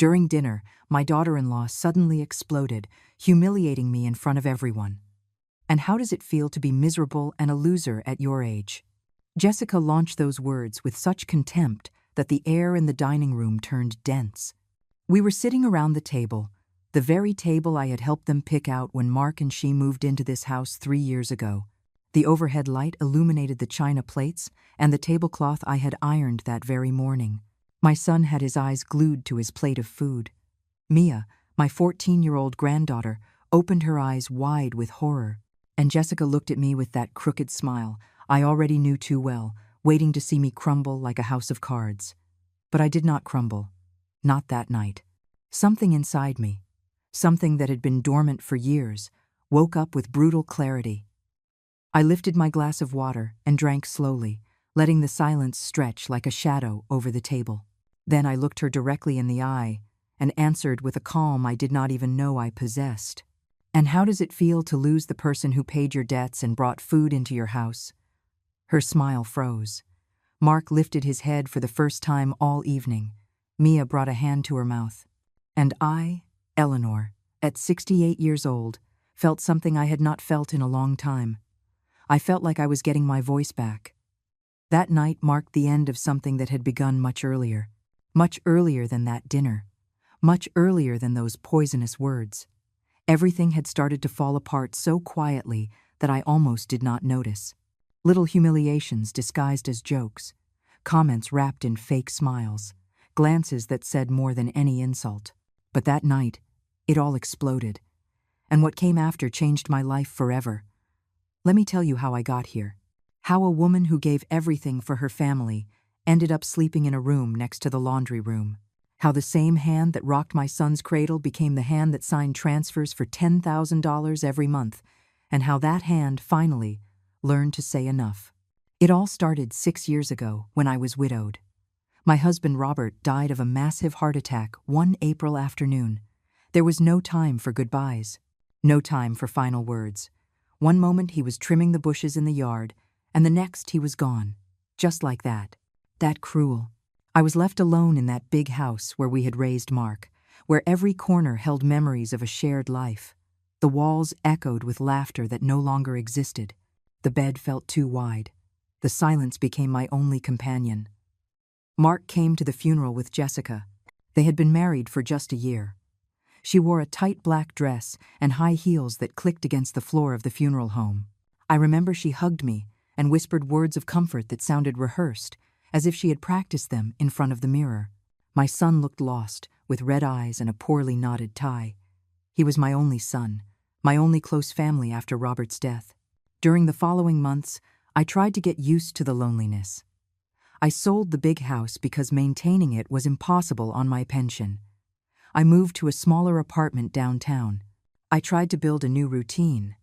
During dinner, my daughter-in-law suddenly exploded, humiliating me in front of everyone. "And how does it feel to be miserable and a loser at your age?" Jessica launched those words with such contempt that the air in the dining room turned dense. We were sitting around the table, the very table I had helped them pick out when Mark and she moved into this house 3 years ago. The overhead light illuminated the china plates and the tablecloth I had ironed that very morning. My son had his eyes glued to his plate of food. Mia, my 14-year-old granddaughter, opened her eyes wide with horror, and Jessica looked at me with that crooked smile I already knew too well, waiting to see me crumble like a house of cards. But I did not crumble. Not that night. Something inside me, something that had been dormant for years, woke up with brutal clarity. I lifted my glass of water and drank slowly, letting the silence stretch like a shadow over the table. Then I looked her directly in the eye and answered with a calm I did not even know I possessed. "And how does it feel to lose the person who paid your debts and brought food into your house?" Her smile froze. Mark lifted his head for the first time all evening. Mia brought a hand to her mouth. And I, Eleanor, at 68 years old, felt something I had not felt in a long time. I felt like I was getting my voice back. That night marked the end of something that had begun much earlier than that dinner, much earlier than those poisonous words. Everything had started to fall apart so quietly that I almost did not notice. Little humiliations disguised as jokes, comments wrapped in fake smiles, glances that said more than any insult. But that night, it all exploded, and what came after changed my life forever. Let me tell you how I got here. How a woman who gave everything for her family ended up sleeping in a room next to the laundry room. How the same hand that rocked my son's cradle became the hand that signed transfers for $10,000 every month, and how that hand finally learned to say enough. It all started 6 years ago when I was widowed. My husband Robert died of a massive heart attack one April afternoon. There was no time for goodbyes, no time for final words. One moment he was trimming the bushes in the yard, and the next he was gone, just like that. That cruel. I was left alone in that big house where we had raised Mark, where every corner held memories of a shared life. The walls echoed with laughter that no longer existed. The bed felt too wide. The silence became my only companion. Mark came to the funeral with Jessica. They had been married for just a year. She wore a tight black dress and high heels that clicked against the floor of the funeral home. I remember she hugged me and whispered words of comfort that sounded rehearsed, as if she had practiced them in front of the mirror. My son looked lost, with red eyes and a poorly knotted tie. He was my only son, my only close family after Robert's death. During the following months, I tried to get used to the loneliness. I sold the big house because maintaining it was impossible on my pension. I moved to a smaller apartment downtown. I tried to build a new routine.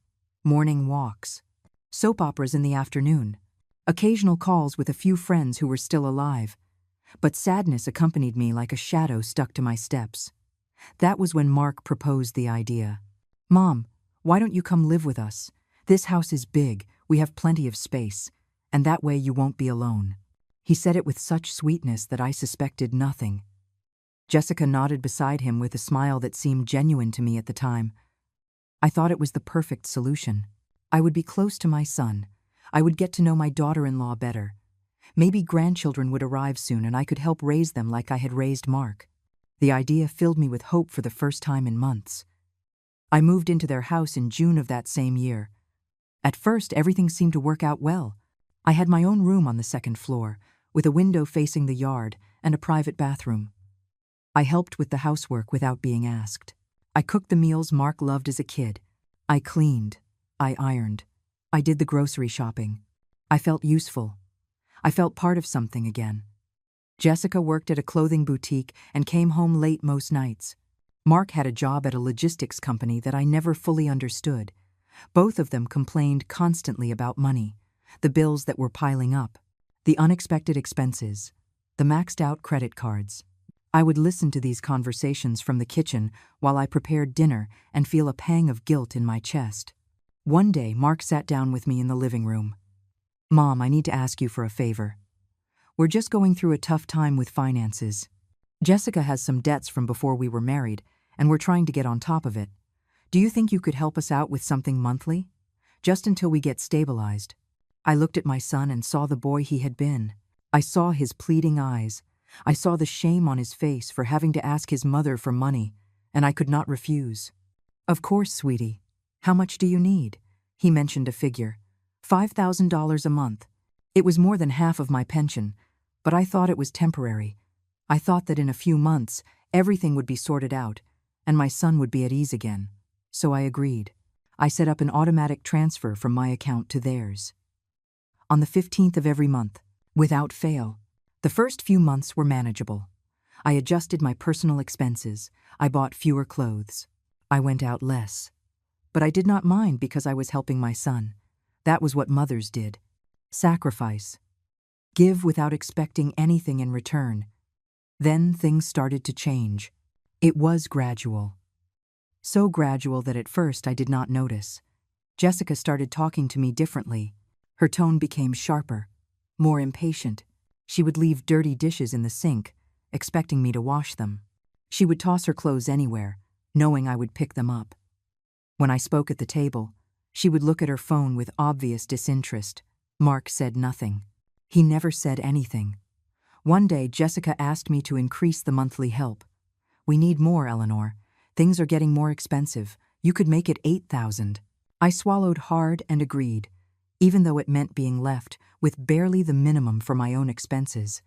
Morning walks, soap operas in the afternoon, occasional calls with a few friends who were still alive. But sadness accompanied me like a shadow stuck to my steps. That was when Mark proposed the idea. "Mom, why don't you come live with us? This house is big, we have plenty of space, and that way you won't be alone." He said it with such sweetness that I suspected nothing. Jessica nodded beside him with a smile that seemed genuine to me at the time. I thought it was the perfect solution. I would be close to my son. I would get to know my daughter-in-law better. Maybe grandchildren would arrive soon and I could help raise them like I had raised Mark. The idea filled me with hope for the first time in months. I moved into their house in June of that same year. At first, everything seemed to work out well. I had my own room on the second floor, with a window facing the yard and a private bathroom. I helped with the housework without being asked. I cooked the meals Mark loved as a kid. I cleaned. I ironed. I did the grocery shopping. I felt useful. I felt part of something again. Jessica worked at a clothing boutique and came home late most nights. Mark had a job at a logistics company that I never fully understood. Both of them complained constantly about money, the bills that were piling up, the unexpected expenses, the maxed-out credit cards. I would listen to these conversations from the kitchen while I prepared dinner and feel a pang of guilt in my chest. One day, Mark sat down with me in the living room. "Mom, I need to ask you for a favor. We're just going through a tough time with finances. Jessica has some debts from before we were married, and we're trying to get on top of it. Do you think you could help us out with something monthly? Just until we get stabilized." I looked at my son and saw the boy he had been. I saw his pleading eyes. I saw the shame on his face for having to ask his mother for money, and I could not refuse. "Of course, sweetie. How much do you need?" He mentioned a figure. $5,000 a month. It was more than half of my pension, but I thought it was temporary. I thought that in a few months, everything would be sorted out, and my son would be at ease again. So I agreed. I set up an automatic transfer from my account to theirs. On the 15th of every month, without fail. The first few months were manageable. I adjusted my personal expenses. I bought fewer clothes. I went out less. But I did not mind because I was helping my son. That was what mothers did. Sacrifice. Give without expecting anything in return. Then things started to change. It was gradual. So gradual that at first I did not notice. Jessica started talking to me differently. Her tone became sharper, more impatient. She would leave dirty dishes in the sink, expecting me to wash them. She would toss her clothes anywhere, knowing I would pick them up. When I spoke at the table, she would look at her phone with obvious disinterest. Mark said nothing. He never said anything. One day, Jessica asked me to increase the monthly help. "We need more, Eleanor. Things are getting more expensive. You could make it 8,000. I swallowed hard and agreed, even though it meant being left with barely the minimum for my own expenses.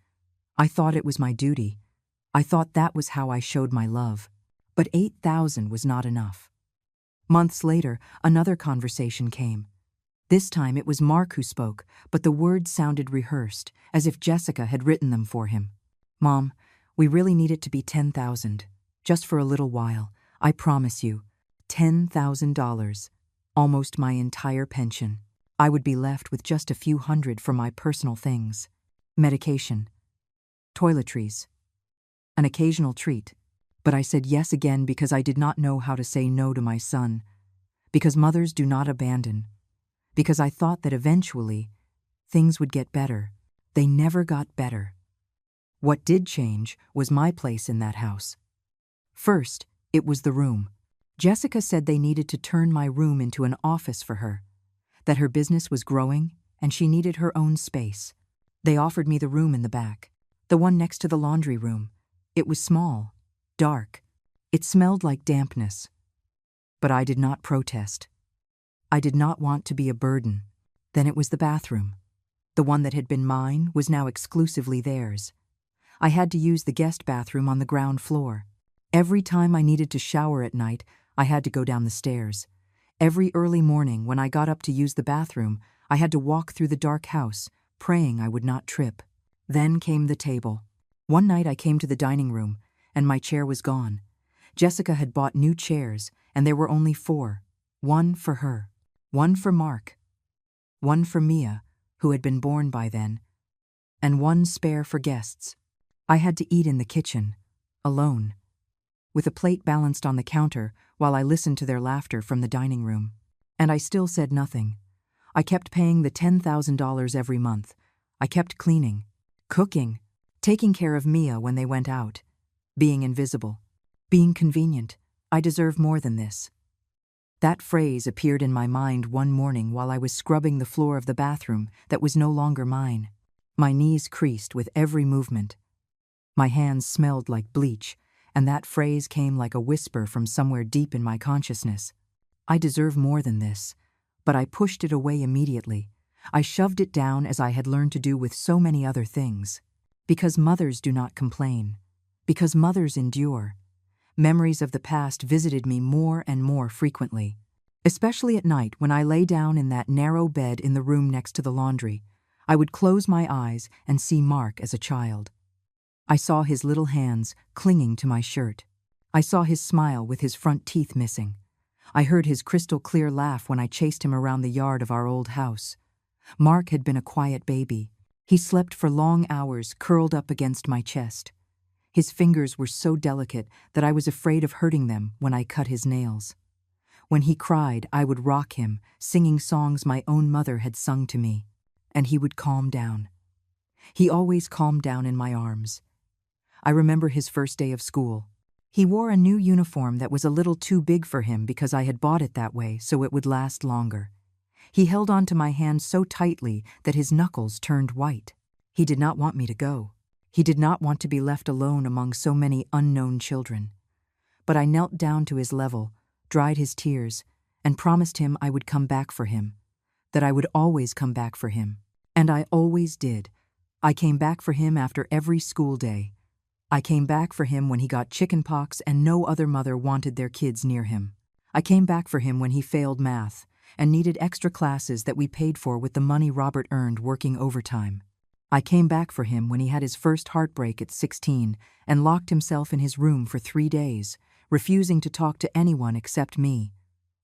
I thought it was my duty. I thought that was how I showed my love. But 8,000 was not enough. Months later, another conversation came. This time it was Mark who spoke, but the words sounded rehearsed, as if Jessica had written them for him. "Mom, we really need it to be 10,000. Just for a little while. I promise you. $10,000. Almost my entire pension. I would be left with just a few hundred for my personal things. Medication. Toiletries. An occasional treat." But I said yes again because I did not know how to say no to my son. Because mothers do not abandon. Because I thought that eventually, things would get better. They never got better. What did change was my place in that house. First, it was the room. Jessica said they needed to turn my room into an office for her, that her business was growing and she needed her own space. They offered me the room in the back, the one next to the laundry room. It was small, dark. It smelled like dampness. But I did not protest. I did not want to be a burden. Then it was the bathroom. The one that had been mine was now exclusively theirs. I had to use the guest bathroom on the ground floor. Every time I needed to shower at night, I had to go down the stairs. Every early morning when I got up to use the bathroom, I had to walk through the dark house, praying I would not trip. Then came the table. One night I came to the dining room, and my chair was gone. Jessica had bought new chairs, and there were only 4. One for her, one for Mark, one for Mia, who had been born by then, and one spare for guests. I had to eat in the kitchen, alone, with a plate balanced on the counter while I listened to their laughter from the dining room. And I still said nothing. I kept paying the $10,000 every month. I kept cleaning, cooking, taking care of Mia when they went out, being invisible, being convenient. I deserve more than this. That phrase appeared in my mind one morning while I was scrubbing the floor of the bathroom that was no longer mine. My knees creased with every movement. My hands smelled like bleach, and that phrase came like a whisper from somewhere deep in my consciousness. I deserve more than this, but I pushed it away immediately. I shoved it down as I had learned to do with so many other things. Because mothers do not complain. Because mothers endure. Memories of the past visited me more and more frequently, especially at night when I lay down in that narrow bed in the room next to the laundry. I would close my eyes and see Mark as a child. I saw his little hands clinging to my shirt. I saw his smile with his front teeth missing. I heard his crystal-clear laugh when I chased him around the yard of our old house. Mark had been a quiet baby. He slept for long hours curled up against my chest. His fingers were so delicate that I was afraid of hurting them when I cut his nails. When he cried, I would rock him, singing songs my own mother had sung to me, and he would calm down. He always calmed down in my arms. I remember his first day of school. He wore a new uniform that was a little too big for him because I had bought it that way so it would last longer. He held onto my hand so tightly that his knuckles turned white. He did not want me to go. He did not want to be left alone among so many unknown children. But I knelt down to his level, dried his tears, and promised him I would come back for him, that I would always come back for him. And I always did. I came back for him after every school day. I came back for him when he got chickenpox and no other mother wanted their kids near him. I came back for him when he failed math and needed extra classes that we paid for with the money Robert earned working overtime. I came back for him when he had his first heartbreak at 16 and locked himself in his room for 3 days, refusing to talk to anyone except me.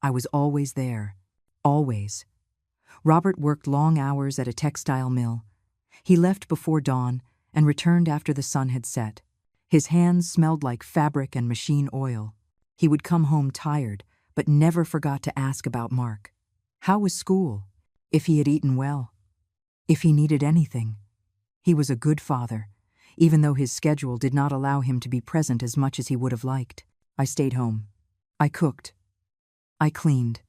I was always there. Always. Robert worked long hours at a textile mill. He left before dawn and returned after the sun had set. His hands smelled like fabric and machine oil. He would come home tired, but never forgot to ask about Mark. How was school? If he had eaten well? If he needed anything? He was a good father, even though his schedule did not allow him to be present as much as he would have liked. I stayed home. I cooked. I cleaned.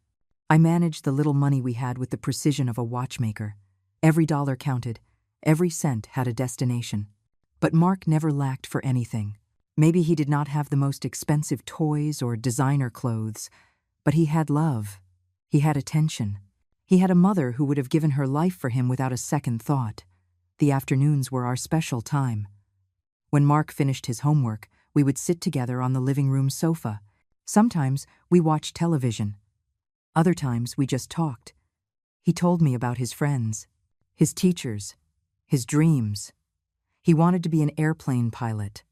I managed the little money we had with the precision of a watchmaker. Every dollar counted. Every cent had a destination. But Mark never lacked for anything. Maybe he did not have the most expensive toys or designer clothes, but he had love. He had attention. He had a mother who would have given her life for him without a second thought. The afternoons were our special time. When Mark finished his homework, we would sit together on the living room sofa. Sometimes we watched television. Other times we just talked. He told me about his friends, his teachers, his dreams. He wanted to be an airplane pilot.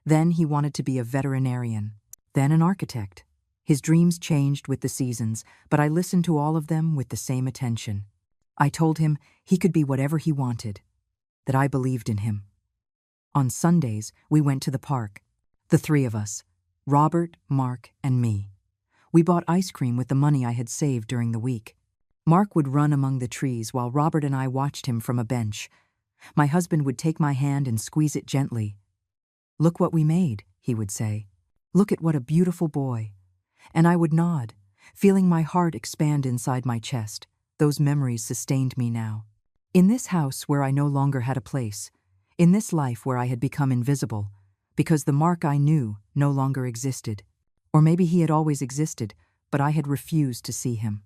Then he wanted to be a veterinarian. Then an architect. His dreams changed with the seasons, but I listened to all of them with the same attention. I told him he could be whatever he wanted, that I believed in him. On Sundays, we went to the park. The 3 of us, Robert, Mark, and me. We bought ice cream with the money I had saved during the week. Mark would run among the trees while Robert and I watched him from a bench. My husband would take my hand and squeeze it gently. "Look what we made," he would say. "Look at what a beautiful boy." And I would nod, feeling my heart expand inside my chest. Those memories sustained me now. In this house where I no longer had a place, in this life where I had become invisible, because the Mark I knew no longer existed. Or maybe he had always existed, but I had refused to see him.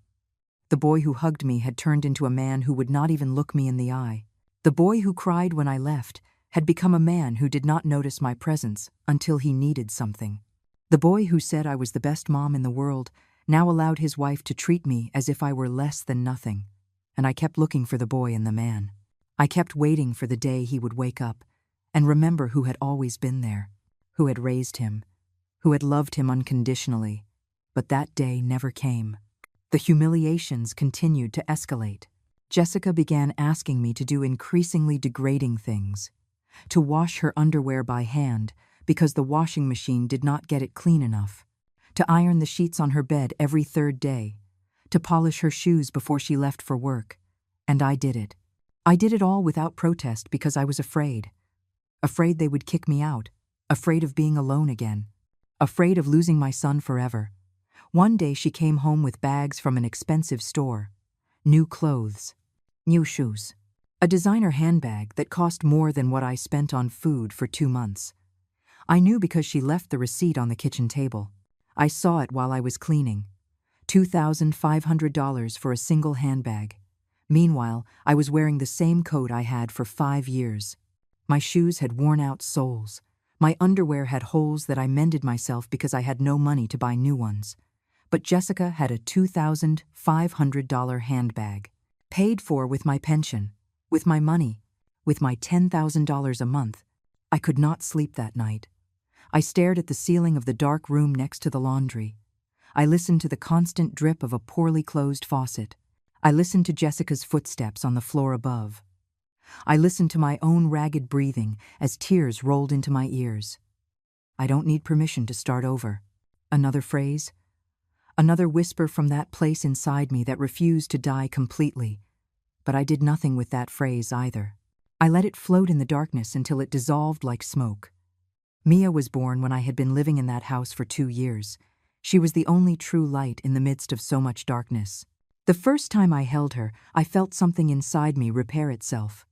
The boy who hugged me had turned into a man who would not even look me in the eye. The boy who cried when I left had become a man who did not notice my presence until he needed something. The boy who said I was the best mom in the world now allowed his wife to treat me as if I were less than nothing. And I kept looking for the boy in the man. I kept waiting for the day he would wake up and remember who had always been there, who had raised him, who had loved him unconditionally. But that day never came. The humiliations continued to escalate. Jessica began asking me to do increasingly degrading things, to wash her underwear by hand because the washing machine did not get it clean enough, to iron the sheets on her bed every 3rd day, to polish her shoes before she left for work. And I did it. I did it all without protest because I was afraid. Afraid they would kick me out, afraid of being alone again, afraid of losing my son forever. One day she came home with bags from an expensive store, new clothes, new shoes, a designer handbag that cost more than what I spent on food for 2 months. I knew because she left the receipt on the kitchen table. I saw it while I was cleaning. $2,500 for a single handbag. Meanwhile, I was wearing the same coat I had for 5 years. My shoes had worn out soles. My underwear had holes that I mended myself because I had no money to buy new ones. But Jessica had a $2,500 handbag, paid for with my pension, with my money, with my $10,000 a month. I could not sleep that night. I stared at the ceiling of the dark room next to the laundry. I listened to the constant drip of a poorly closed faucet. I listened to Jessica's footsteps on the floor above. I listened to my own ragged breathing as tears rolled into my ears. I don't need permission to start over. Another phrase? Another whisper from that place inside me that refused to die completely. But I did nothing with that phrase either. I let it float in the darkness until it dissolved like smoke. Mia was born when I had been living in that house for 2 years. She was the only true light in the midst of so much darkness. The first time I held her, I felt something inside me repair itself.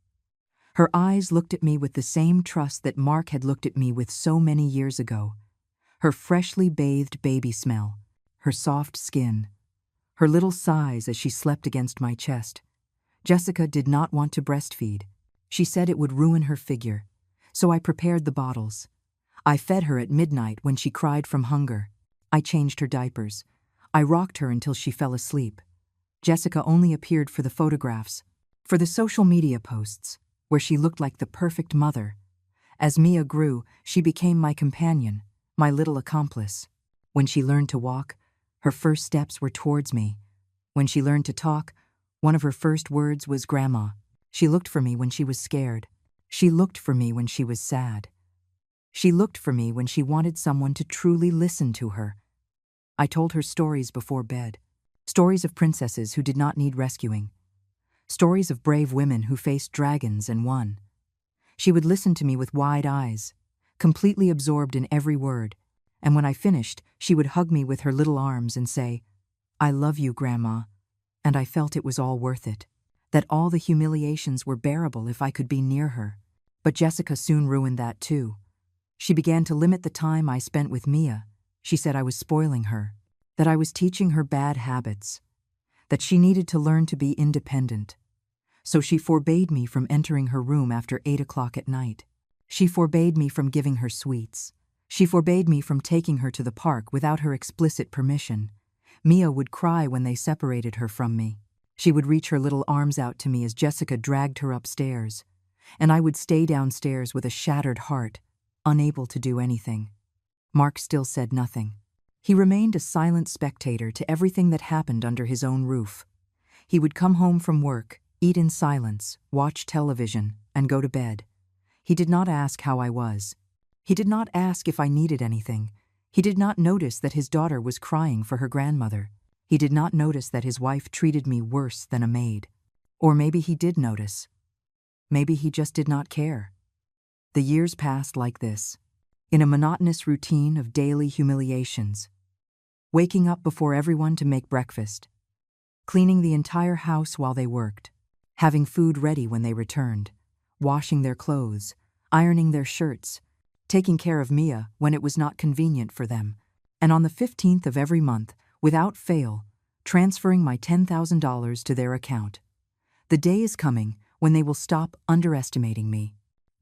Her eyes looked at me with the same trust that Mark had looked at me with so many years ago. Her freshly bathed baby smell, her soft skin, her little sighs as she slept against my chest. Jessica did not want to breastfeed. She said it would ruin her figure. So I prepared the bottles. I fed her at midnight when she cried from hunger. I changed her diapers. I rocked her until she fell asleep. Jessica only appeared for the photographs, for the social media posts, where she looked like the perfect mother. As Mia grew, she became my companion, my little accomplice. When she learned to walk, her first steps were towards me. When she learned to talk, one of her first words was Grandma. She looked for me when she was scared. She looked for me when she was sad. She looked for me when she wanted someone to truly listen to her. I told her stories before bed. Stories of princesses who did not need rescuing. Stories of brave women who faced dragons and won. She would listen to me with wide eyes, completely absorbed in every word, and when I finished, she would hug me with her little arms and say, "I love you, Grandma," and I felt it was all worth it, that all the humiliations were bearable if I could be near her. But Jessica soon ruined that too. She began to limit the time I spent with Mia. She said I was spoiling her, that I was teaching her bad habits, that she needed to learn to be independent. So she forbade me from entering her room after 8 o'clock at night. She forbade me from giving her sweets. She forbade me from taking her to the park without her explicit permission. Mia would cry when they separated her from me. She would reach her little arms out to me as Jessica dragged her upstairs, and I would stay downstairs with a shattered heart, unable to do anything. Mark still said nothing. He remained a silent spectator to everything that happened under his own roof. He would come home from work, eat in silence, watch television, and go to bed. He did not ask how I was. He did not ask if I needed anything. He did not notice that his daughter was crying for her grandmother. He did not notice that his wife treated me worse than a maid. Or maybe he did notice. Maybe he just did not care. The years passed like this, in a monotonous routine of daily humiliations. Waking up before everyone to make breakfast, cleaning the entire house while they worked, having food ready when they returned, washing their clothes, ironing their shirts, taking care of Mia when it was not convenient for them, and on the 15th of every month, without fail, transferring my $10,000 to their account. The day is coming when they will stop underestimating me.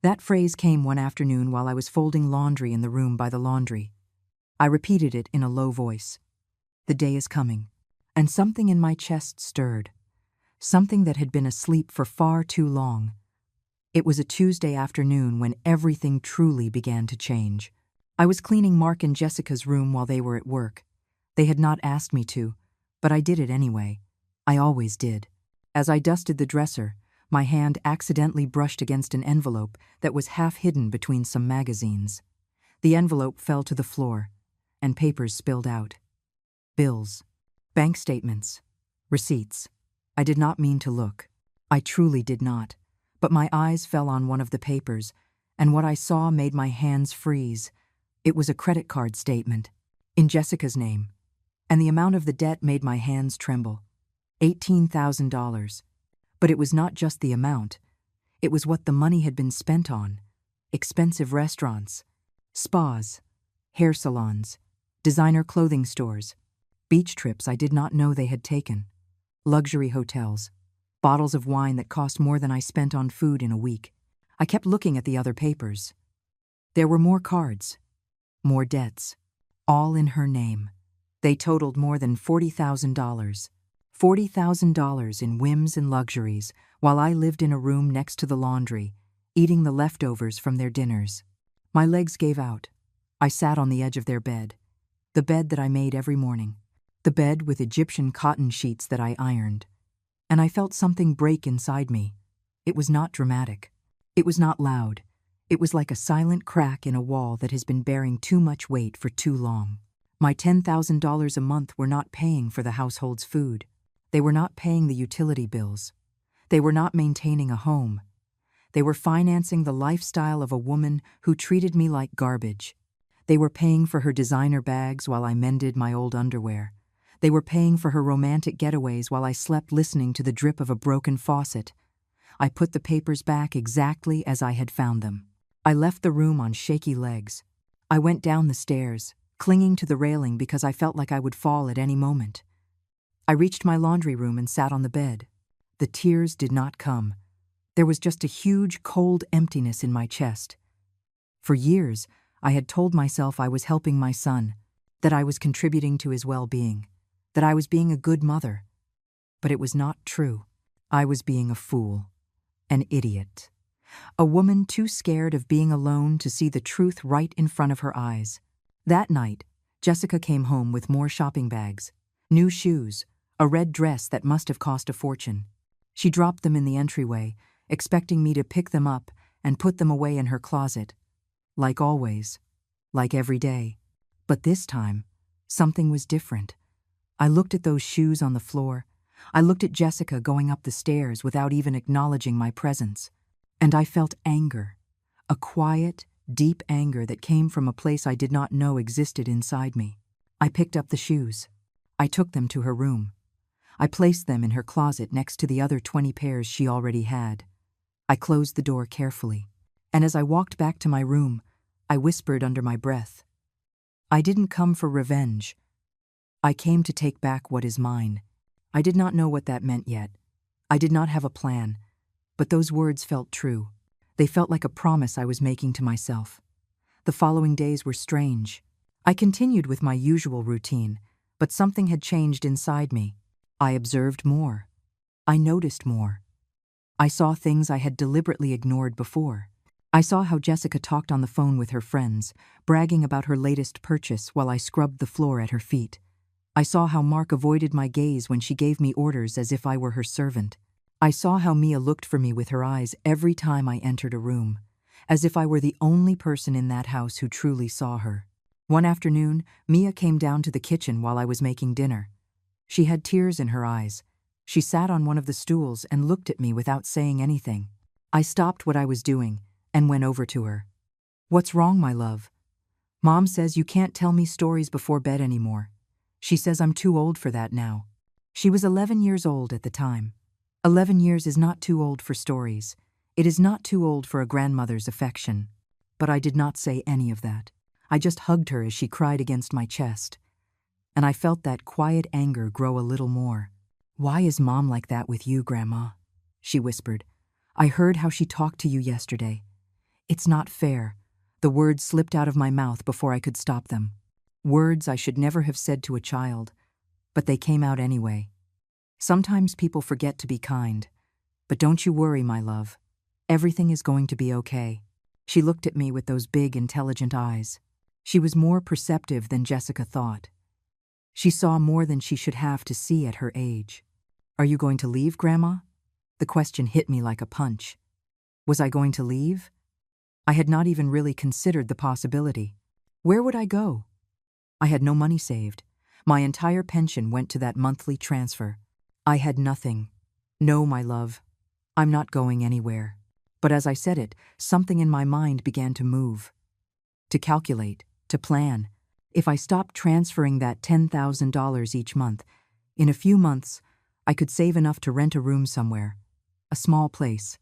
That phrase came one afternoon while I was folding laundry in the room by the laundry. I repeated it in a low voice. The day is coming, and something in my chest stirred, something that had been asleep for far too long. It was a Tuesday afternoon when everything truly began to change. I was cleaning Mark and Jessica's room while they were at work. They had not asked me to, but I did it anyway. I always did. As I dusted the dresser, my hand accidentally brushed against an envelope that was half hidden between some magazines. The envelope fell to the floor, and papers spilled out. Bills, bank statements, receipts. I did not mean to look. I truly did not. But my eyes fell on one of the papers, and what I saw made my hands freeze. It was a credit card statement, in Jessica's name, and the amount of the debt made my hands tremble. $18,000. But it was not just the amount. It was what the money had been spent on. Expensive restaurants, spas, hair salons, designer clothing stores, beach trips I did not know they had taken, luxury hotels, bottles of wine that cost more than I spent on food in a week. I kept looking at the other papers. There were more cards, more debts, all in her name. They totaled more than $40,000. $40,000 in whims and luxuries, while I lived in a room next to the laundry, eating the leftovers from their dinners. My legs gave out. I sat on the edge of their bed, the bed that I made every morning, the bed with Egyptian cotton sheets that I ironed. And I felt something break inside me. It was not dramatic. It was not loud. It was like a silent crack in a wall that has been bearing too much weight for too long. My $10,000 a month were not paying for the household's food. They were not paying the utility bills. They were not maintaining a home. They were financing the lifestyle of a woman who treated me like garbage. They were paying for her designer bags while I mended my old underwear. They were paying for her romantic getaways while I slept listening to the drip of a broken faucet. I put the papers back exactly as I had found them. I left the room on shaky legs. I went down the stairs, clinging to the railing because I felt like I would fall at any moment. I reached my laundry room and sat on the bed. The tears did not come. There was just a huge, cold emptiness in my chest. For years, I had told myself I was helping my son, that I was contributing to his well-being, that I was being a good mother. But it was not true. I was being a fool, an idiot, a woman too scared of being alone to see the truth right in front of her eyes. That night, Jessica came home with more shopping bags, new shoes, a red dress that must have cost a fortune. She dropped them in the entryway, expecting me to pick them up and put them away in her closet. Like always, like every day. But this time, something was different. I looked at those shoes on the floor. I looked at Jessica going up the stairs without even acknowledging my presence. And I felt anger, a quiet, deep anger that came from a place I did not know existed inside me. I picked up the shoes. I took them to her room. I placed them in her closet next to the other 20 pairs she already had. I closed the door carefully, and as I walked back to my room, I whispered under my breath, "I didn't come for revenge. I came to take back what is mine." I did not know what that meant yet. I did not have a plan, but those words felt true. They felt like a promise I was making to myself. The following days were strange. I continued with my usual routine, but something had changed inside me. I observed more. I noticed more. I saw things I had deliberately ignored before. I saw how Jessica talked on the phone with her friends, bragging about her latest purchase while I scrubbed the floor at her feet. I saw how Mark avoided my gaze when she gave me orders as if I were her servant. I saw how Mia looked for me with her eyes every time I entered a room, as if I were the only person in that house who truly saw her. One afternoon, Mia came down to the kitchen while I was making dinner. She had tears in her eyes. She sat on one of the stools and looked at me without saying anything. I stopped what I was doing and went over to her. "What's wrong, my love?" "Mom says you can't tell me stories before bed anymore. She says I'm too old for that now." She was 11 years old at the time. 11 years is not too old for stories. It is not too old for a grandmother's affection. But I did not say any of that. I just hugged her as she cried against my chest. And I felt that quiet anger grow a little more. "Why is Mom like that with you, Grandma?" she whispered. "I heard how she talked to you yesterday. It's not fair." The words slipped out of my mouth before I could stop them. Words I should never have said to a child, but they came out anyway. "Sometimes people forget to be kind. But don't you worry, my love. Everything is going to be okay." She looked at me with those big, intelligent eyes. She was more perceptive than Jessica thought. She saw more than she should have to see at her age. "Are you going to leave, Grandma?" The question hit me like a punch. Was I going to leave? I had not even really considered the possibility. Where would I go? I had no money saved. My entire pension went to that monthly transfer. I had nothing. "No, my love. I'm not going anywhere." But as I said it, something in my mind began to move. To calculate, to plan. If I stopped transferring that $10,000 each month, in a few months, I could save enough to rent a room somewhere. A small place.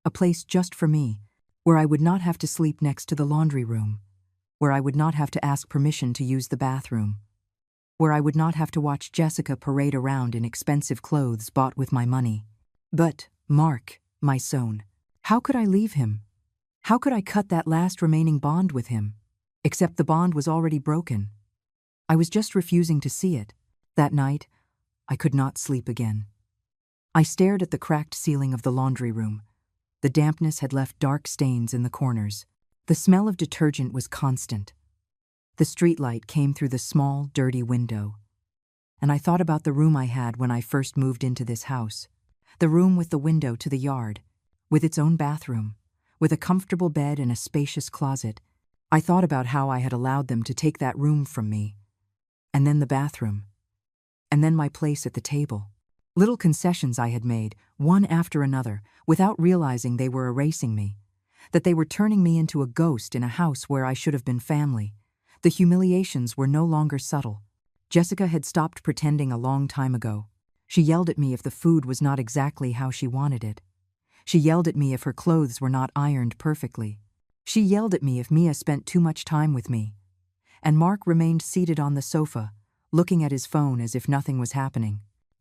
A place just for me, where I would not have to sleep next to the laundry room, where I would not have to ask permission to use the bathroom, where I would not have to watch Jessica parade around in expensive clothes bought with my money. But Mark, my son, how could I leave him? How could I cut that last remaining bond with him? Except the bond was already broken. I was just refusing to see it. That night, I could not sleep again. I stared at the cracked ceiling of the laundry room. The dampness had left dark stains in the corners. The smell of detergent was constant. The streetlight came through the small, dirty window. And I thought about the room I had when I first moved into this house. The room with the window to the yard, with its own bathroom, with a comfortable bed and a spacious closet. I thought about how I had allowed them to take that room from me. And then the bathroom. And then my place at the table. Little concessions I had made, one after another, without realizing they were erasing me. That they were turning me into a ghost in a house where I should have been family. The humiliations were no longer subtle. Jessica had stopped pretending a long time ago. She yelled at me if the food was not exactly how she wanted it. She yelled at me if her clothes were not ironed perfectly. She yelled at me if Mia spent too much time with me. And Mark remained seated on the sofa, looking at his phone as if nothing was happening.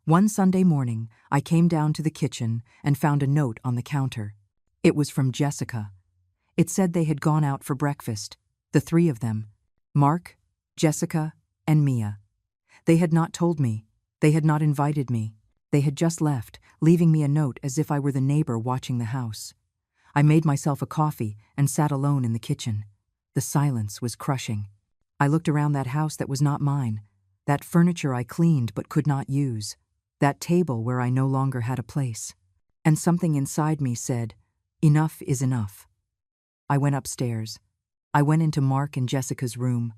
One Sunday morning, I came down to the kitchen and found a note on the counter. It was from Jessica. It said they had gone out for breakfast, the three of them, Mark, Jessica, and Mia. They had not told me. They had not invited me. They had just left, leaving me a note as if I were the neighbor watching the house. I made myself a coffee and sat alone in the kitchen. The silence was crushing. I looked around that house that was not mine, that furniture I cleaned but could not use, that table where I no longer had a place. And something inside me said, enough is enough. I went upstairs. I went into Mark and Jessica's room.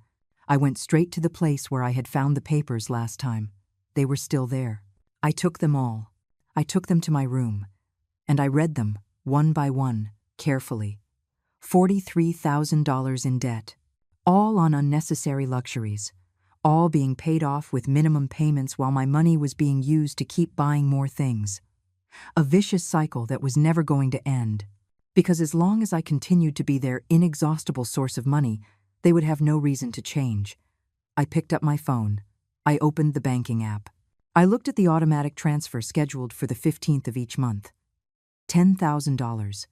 I went straight to the place where I had found the papers last time. They were still there. I took them all. I took them to my room, and I read them, one by one, carefully. $43,000 in debt, all on unnecessary luxuries, all being paid off with minimum payments while my money was being used to keep buying more things. A vicious cycle that was never going to end, because as long as I continued to be their inexhaustible source of money, they would have no reason to change. I picked up my phone. I opened the banking app. I looked at the automatic transfer scheduled for the 15th of each month. $10,000.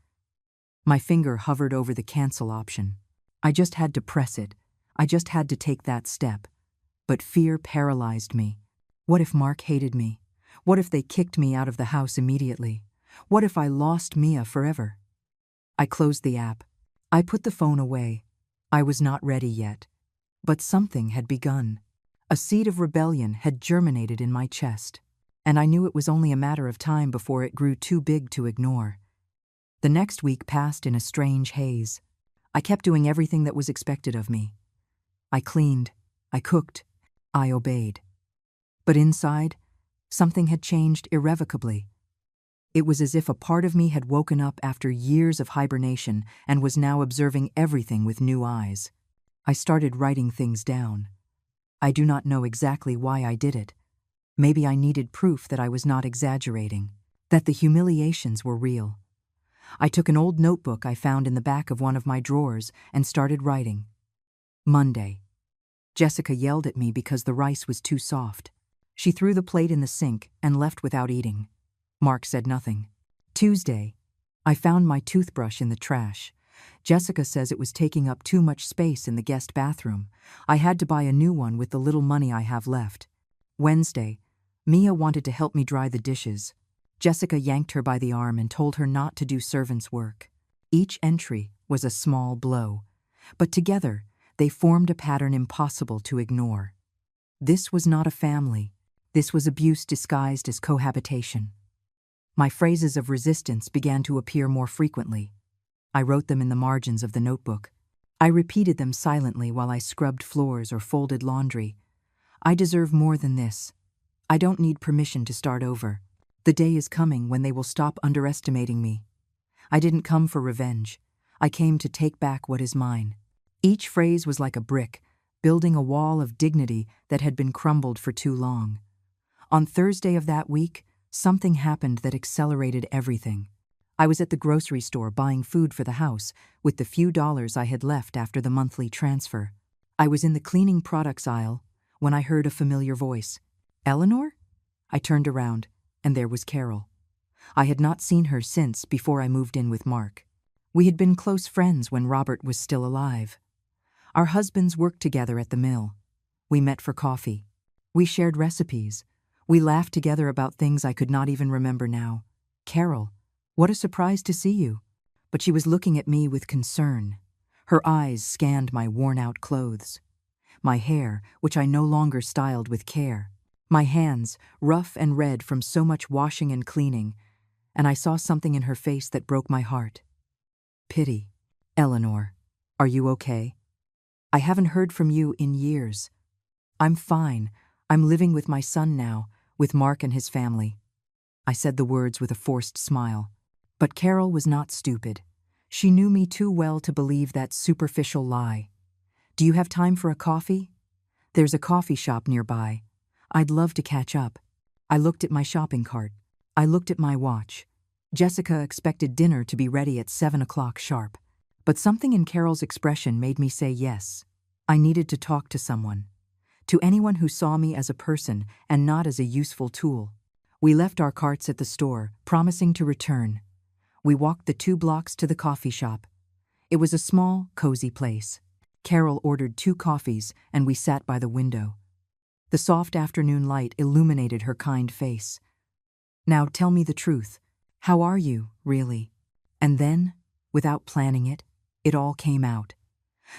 My finger hovered over the cancel option. I just had to press it. I just had to take that step. But fear paralyzed me. What if Mark hated me? What if they kicked me out of the house immediately? What if I lost Mia forever? I closed the app. I put the phone away. I was not ready yet. But something had begun. A seed of rebellion had germinated in my chest, and I knew it was only a matter of time before it grew too big to ignore. The next week passed in a strange haze. I kept doing everything that was expected of me. I cleaned, I cooked, I obeyed. But inside, something had changed irrevocably. It was as if a part of me had woken up after years of hibernation and was now observing everything with new eyes. I started writing things down. I do not know exactly why I did it. Maybe I needed proof that I was not exaggerating, that the humiliations were real. I took an old notebook I found in the back of one of my drawers and started writing. Monday. Jessica yelled at me because the rice was too soft. She threw the plate in the sink and left without eating. Mark said nothing. Tuesday. I found my toothbrush in the trash. Jessica says it was taking up too much space in the guest bathroom. I had to buy a new one with the little money I have left. Wednesday. Mia wanted to help me dry the dishes. Jessica yanked her by the arm and told her not to do servant's work. Each entry was a small blow, but together they formed a pattern impossible to ignore. This was not a family. This was abuse disguised as cohabitation. My phrases of resistance began to appear more frequently. I wrote them in the margins of the notebook. I repeated them silently while I scrubbed floors or folded laundry. I deserve more than this. I don't need permission to start over. The day is coming when they will stop underestimating me. I didn't come for revenge. I came to take back what is mine. Each phrase was like a brick, building a wall of dignity that had been crumbled for too long. On Thursday of that week, something happened that accelerated everything. I was at the grocery store buying food for the house with the few dollars I had left after the monthly transfer. I was in the cleaning products aisle when I heard a familiar voice. Eleanor? I turned around, and there was Carol. I had not seen her since before I moved in with Mark. We had been close friends when Robert was still alive. Our husbands worked together at the mill. We met for coffee. We shared recipes. We laughed together about things I could not even remember now. Carol, what a surprise to see you. But she was looking at me with concern. Her eyes scanned my worn-out clothes. My hair, which I no longer styled with care. My hands, rough and red from so much washing and cleaning, and I saw something in her face that broke my heart. Pity. Eleanor, are you okay? I haven't heard from you in years. I'm fine. I'm living with my son now, with Mark and his family. I said the words with a forced smile. But Carol was not stupid. She knew me too well to believe that superficial lie. Do you have time for a coffee? There's a coffee shop nearby. I'd love to catch up. I looked at my shopping cart. I looked at my watch. Jessica expected dinner to be ready at 7 o'clock sharp. But something in Carol's expression made me say yes. I needed to talk to someone. To anyone who saw me as a person and not as a useful tool. We left our carts at the store, promising to return. We walked the 2 blocks to the coffee shop. It was a small, cozy place. Carol ordered 2 coffees, and we sat by the window. The soft afternoon light illuminated her kind face. Now tell me the truth. How are you, really? And then, without planning it, it all came out.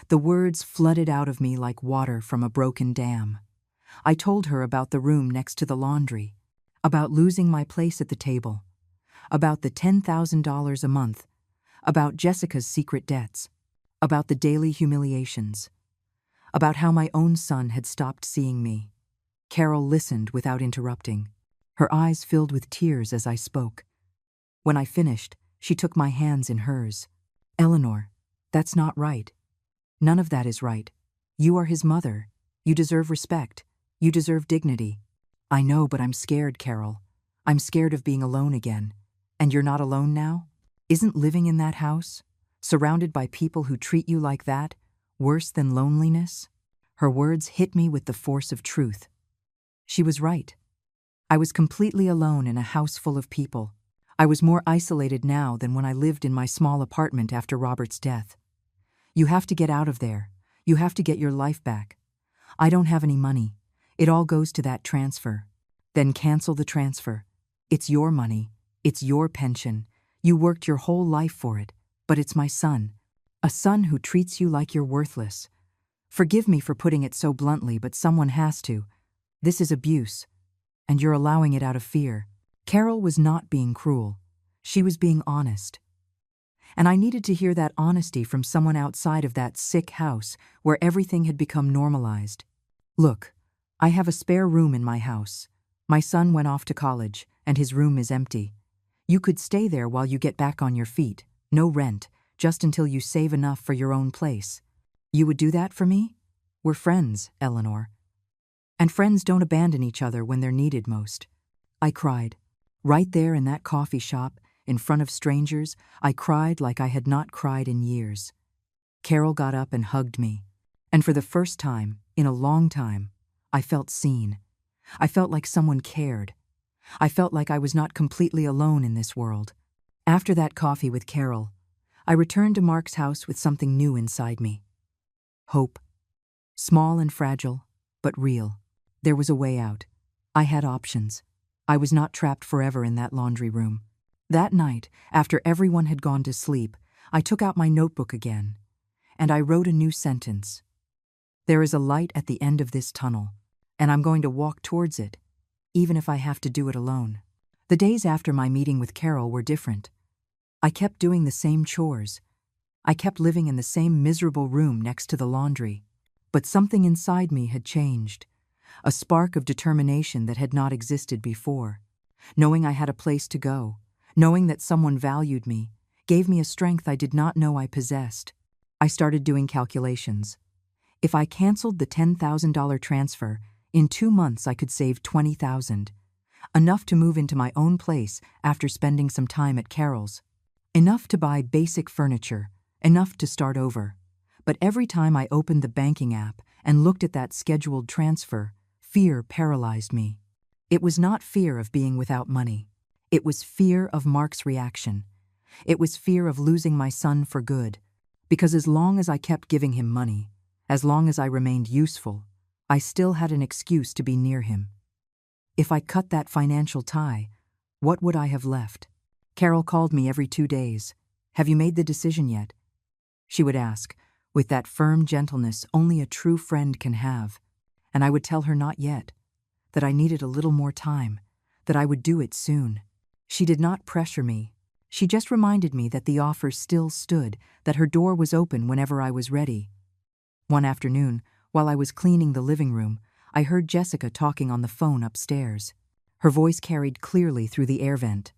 The words flooded out of me like water from a broken dam. I told her about the room next to the laundry, about losing my place at the table, about the $10,000 a month, about Jessica's secret debts, about the daily humiliations, about how my own son had stopped seeing me. Carol listened without interrupting. Her eyes filled with tears as I spoke. When I finished, she took my hands in hers. Eleanor, that's not right. None of that is right. You are his mother. You deserve respect. You deserve dignity. I know, but I'm scared, Carol. I'm scared of being alone again. And you're not alone now? Isn't living in that house, surrounded by people who treat you like that, worse than loneliness? Her words hit me with the force of truth. She was right. I was completely alone in a house full of people. I was more isolated now than when I lived in my small apartment after Robert's death. You have to get out of there. You have to get your life back. I don't have any money. It all goes to that transfer. Then cancel the transfer. It's your money. It's your pension. You worked your whole life for it. But it's my son. A son who treats you like you're worthless. Forgive me for putting it so bluntly, but someone has to. This is abuse. And you're allowing it out of fear. Carol was not being cruel. She was being honest. And I needed to hear that honesty from someone outside of that sick house where everything had become normalized. Look, I have a spare room in my house. My son went off to college, and his room is empty. You could stay there while you get back on your feet. No rent, just until you save enough for your own place. You would do that for me? We're friends, Eleanor. And friends don't abandon each other when they're needed most. I cried. Right there in that coffee shop, in front of strangers, I cried like I had not cried in years. Carol got up and hugged me. And for the first time, in a long time, I felt seen. I felt like someone cared. I felt like I was not completely alone in this world. After that coffee with Carol, I returned to Mark's house with something new inside me. Hope. Small and fragile, but real. There was a way out. I had options. I was not trapped forever in that laundry room. That night, after everyone had gone to sleep, I took out my notebook again, and I wrote a new sentence. There is a light at the end of this tunnel, and I'm going to walk towards it, even if I have to do it alone. The days after my meeting with Carol were different. I kept doing the same chores. I kept living in the same miserable room next to the laundry. But something inside me had changed. A spark of determination that had not existed before. Knowing I had a place to go, knowing that someone valued me, gave me a strength I did not know I possessed. I started doing calculations. If I canceled the $10,000 transfer, in 2 months I could save $20,000. Enough to move into my own place after spending some time at Carol's. Enough to buy basic furniture, enough to start over. But every time I opened the banking app and looked at that scheduled transfer, fear paralyzed me. It was not fear of being without money. It was fear of Mark's reaction. It was fear of losing my son for good. Because as long as I kept giving him money, as long as I remained useful, I still had an excuse to be near him. If I cut that financial tie, what would I have left? Carol called me every 2 days. Have you made the decision yet? She would ask, with that firm gentleness only a true friend can have. And I would tell her not yet, that I needed a little more time, that I would do it soon. She did not pressure me. She just reminded me that the offer still stood, that her door was open whenever I was ready. One afternoon, while I was cleaning the living room, I heard Jessica talking on the phone upstairs. Her voice carried clearly through the air vent.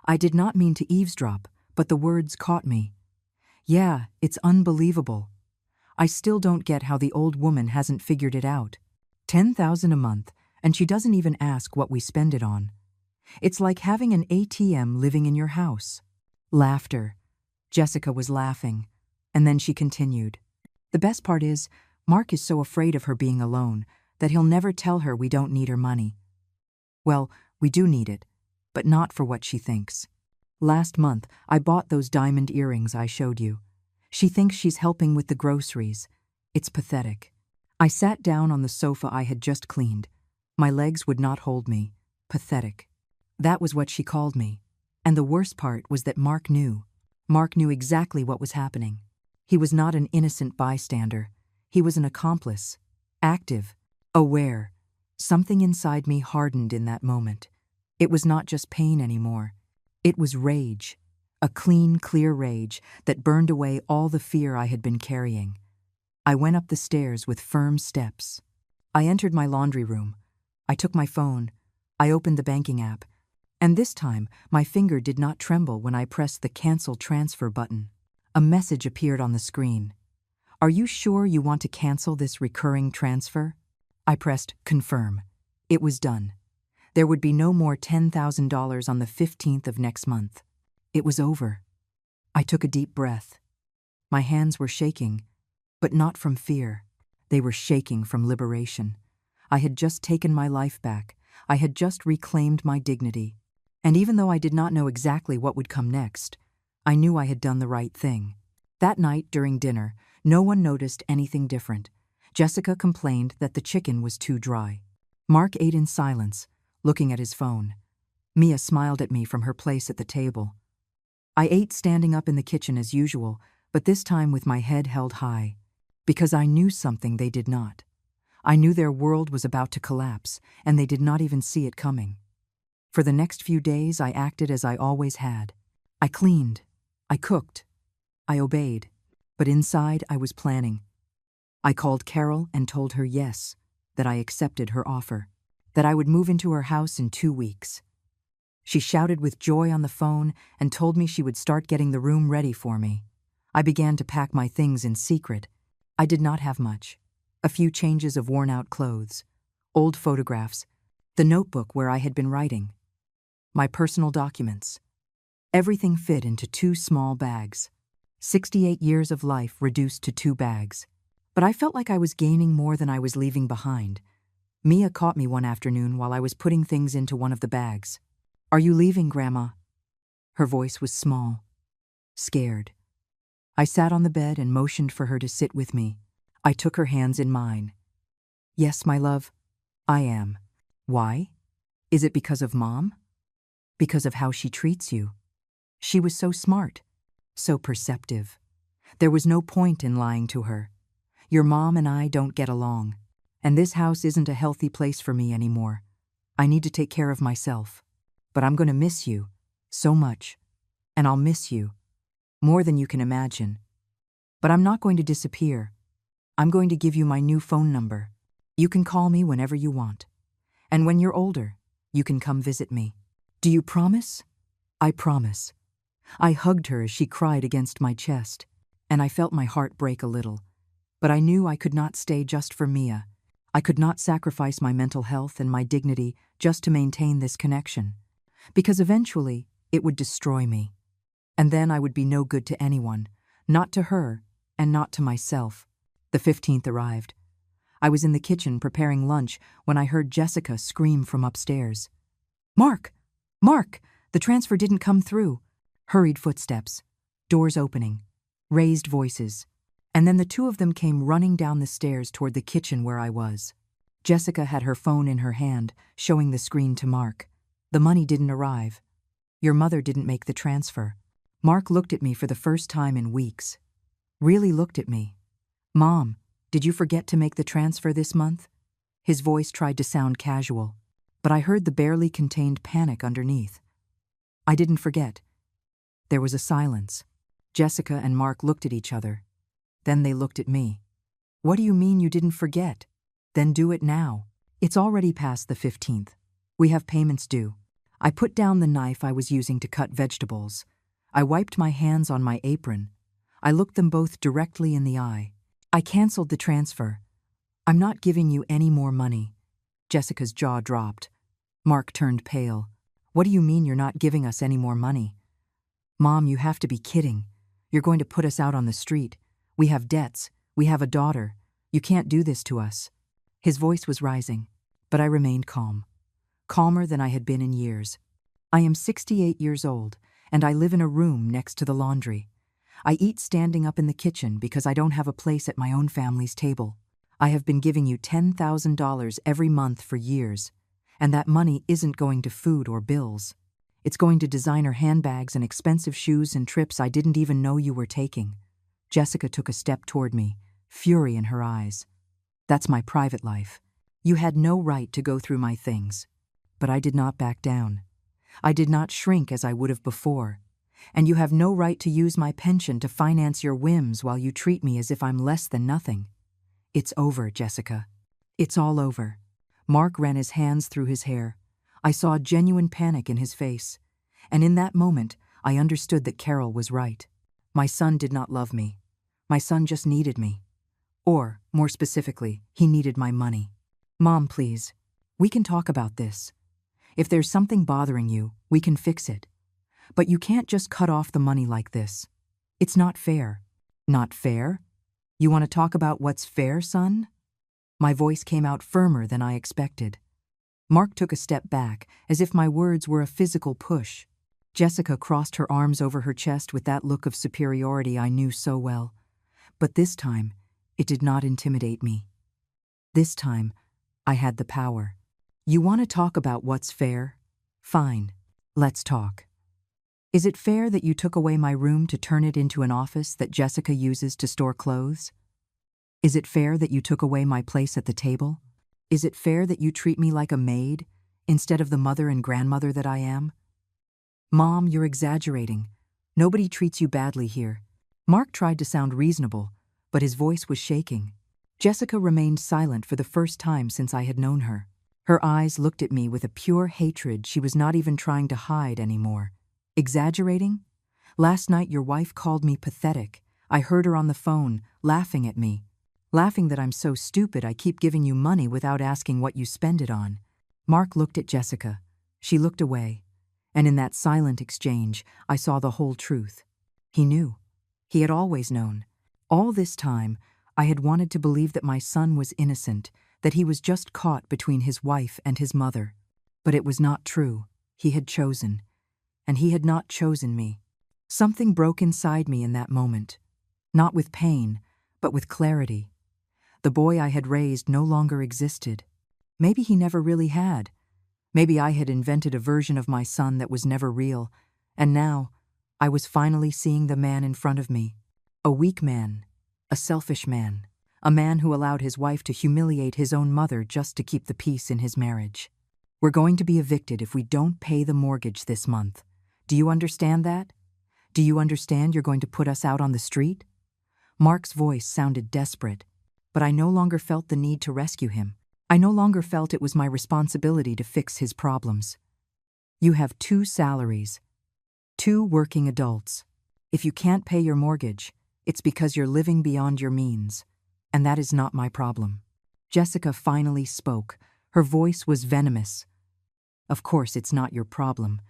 I did not mean to eavesdrop, but the words caught me. Yeah, it's unbelievable. I still don't get how the old woman hasn't figured it out. 10,000 a month, and she doesn't even ask what we spend it on. It's like having an ATM living in your house. Laughter. Jessica was laughing, and then she continued. The best part is, Mark is so afraid of her being alone that he'll never tell her we don't need her money. Well, we do need it, but not for what she thinks. Last month, I bought those diamond earrings I showed you. She thinks she's helping with the groceries. It's pathetic. I sat down on the sofa I had just cleaned. My legs would not hold me. Pathetic. That was what she called me. And the worst part was that Mark knew. Mark knew exactly what was happening. He was not an innocent bystander. He was an accomplice. Active. Aware. Something inside me hardened in that moment. It was not just pain anymore. It was rage. A clean, clear rage that burned away all the fear I had been carrying. I went up the stairs with firm steps. I entered my laundry room. I took my phone. I opened the banking app. And this time, my finger did not tremble when I pressed the Cancel Transfer button. A message appeared on the screen. Are you sure you want to cancel this recurring transfer? I pressed Confirm. It was done. There would be no more $10,000 on the 15th of next month. It was over. I took a deep breath. My hands were shaking, but not from fear. They were shaking from liberation. I had just taken my life back. I had just reclaimed my dignity. And even though I did not know exactly what would come next, I knew I had done the right thing. That night during dinner, no one noticed anything different. Jessica complained that the chicken was too dry. Mark ate in silence, looking at his phone. Mia smiled at me from her place at the table. I ate standing up in the kitchen as usual, but this time with my head held high, because I knew something they did not. I knew their world was about to collapse, and they did not even see it coming. For the next few days, I acted as I always had. I cleaned. I cooked. I obeyed. But inside, I was planning. I called Carol and told her yes, that I accepted her offer, that I would move into her house in 2 weeks. She shouted with joy on the phone and told me she would start getting the room ready for me. I began to pack my things in secret. I did not have much. A few changes of worn-out clothes, old photographs, the notebook where I had been writing, my personal documents. Everything fit into 2 small bags. 68 years of life reduced to 2 bags. But I felt like I was gaining more than I was leaving behind. Mia caught me one afternoon while I was putting things into one of the bags. Are you leaving, Grandma? Her voice was small, scared. I sat on the bed and motioned for her to sit with me. I took her hands in mine. Yes, my love, I am. Why? Is it because of Mom? Because of how she treats you. She was so smart, so perceptive. There was no point in lying to her. Your mom and I don't get along, and this house isn't a healthy place for me anymore. I need to take care of myself. But I'm going to miss you so much, and I'll miss you more than you can imagine. But I'm not going to disappear. I'm going to give you my new phone number. You can call me whenever you want. And when you're older, you can come visit me. Do you promise? I promise. I hugged her as she cried against my chest, and I felt my heart break a little. But I knew I could not stay just for Mia. I could not sacrifice my mental health and my dignity just to maintain this connection, because eventually it would destroy me. And then I would be no good to anyone, not to her and not to myself. The 15th arrived. I was in the kitchen preparing lunch when I heard Jessica scream from upstairs. Mark! Mark! The transfer didn't come through. Hurried footsteps, doors opening, raised voices, and then the 2 of them came running down the stairs toward the kitchen where I was. Jessica had her phone in her hand, showing the screen to Mark. The money didn't arrive. Your mother didn't make the transfer. Mark looked at me for the first time in weeks. Really looked at me. Mom, did you forget to make the transfer this month? His voice tried to sound casual, but I heard the barely contained panic underneath. I didn't forget. There was a silence. Jessica and Mark looked at each other. Then they looked at me. What do you mean you didn't forget? Then do it now. It's already past the 15th. We have payments due. I put down the knife I was using to cut vegetables. I wiped my hands on my apron. I looked them both directly in the eye. I canceled the transfer. I'm not giving you any more money. Jessica's jaw dropped. Mark turned pale. What do you mean you're not giving us any more money? Mom, you have to be kidding. You're going to put us out on the street. We have debts. We have a daughter. You can't do this to us. His voice was rising, but I remained calm. Calmer than I had been in years. I am 68 years old, and I live in a room next to the laundry. I eat standing up in the kitchen because I don't have a place at my own family's table. I have been giving you $10,000 every month for years, and that money isn't going to food or bills. It's going to designer handbags and expensive shoes and trips I didn't even know you were taking. Jessica took a step toward me, fury in her eyes. That's my private life. You had no right to go through my things. But I did not back down. I did not shrink as I would have before. And you have no right to use my pension to finance your whims while you treat me as if I'm less than nothing. It's over, Jessica. It's all over. Mark ran his hands through his hair. I saw genuine panic in his face. And in that moment, I understood that Carol was right. My son did not love me. My son just needed me. Or, more specifically, he needed my money. Mom, please. We can talk about this. If there's something bothering you, we can fix it. But you can't just cut off the money like this. It's not fair. Not fair? You want to talk about what's fair, son? My voice came out firmer than I expected. Mark took a step back, as if my words were a physical push. Jessica crossed her arms over her chest with that look of superiority I knew so well. But this time, it did not intimidate me. This time, I had the power. You want to talk about what's fair? Fine, let's talk. Is it fair that you took away my room to turn it into an office that Jessica uses to store clothes? Is it fair that you took away my place at the table? Is it fair that you treat me like a maid instead of the mother and grandmother that I am? Mom, you're exaggerating. Nobody treats you badly here. Mark tried to sound reasonable, but his voice was shaking. Jessica remained silent for the first time since I had known her. Her eyes looked at me with a pure hatred she was not even trying to hide anymore. Exaggerating? Last night your wife called me pathetic. I heard her on the phone, laughing at me. Laughing that I'm so stupid I keep giving you money without asking what you spend it on. Mark looked at Jessica. She looked away. And in that silent exchange, I saw the whole truth. He knew. He had always known. All this time, I had wanted to believe that my son was innocent, that he was just caught between his wife and his mother. But it was not true. He had chosen. And he had not chosen me. Something broke inside me in that moment. Not with pain, but with clarity. The boy I had raised no longer existed. Maybe he never really had. Maybe I had invented a version of my son that was never real, and now I was finally seeing the man in front of me. A weak man, a selfish man, a man who allowed his wife to humiliate his own mother just to keep the peace in his marriage. We're going to be evicted if we don't pay the mortgage this month. Do you understand that? Do you understand you're going to put us out on the street? Mark's voice sounded desperate, but I no longer felt the need to rescue him. I no longer felt it was my responsibility to fix his problems. You have 2 salaries, 2 working adults. If you can't pay your mortgage, it's because you're living beyond your means, and that is not my problem. Jessica finally spoke. Her voice was venomous. Of course it's not your problem,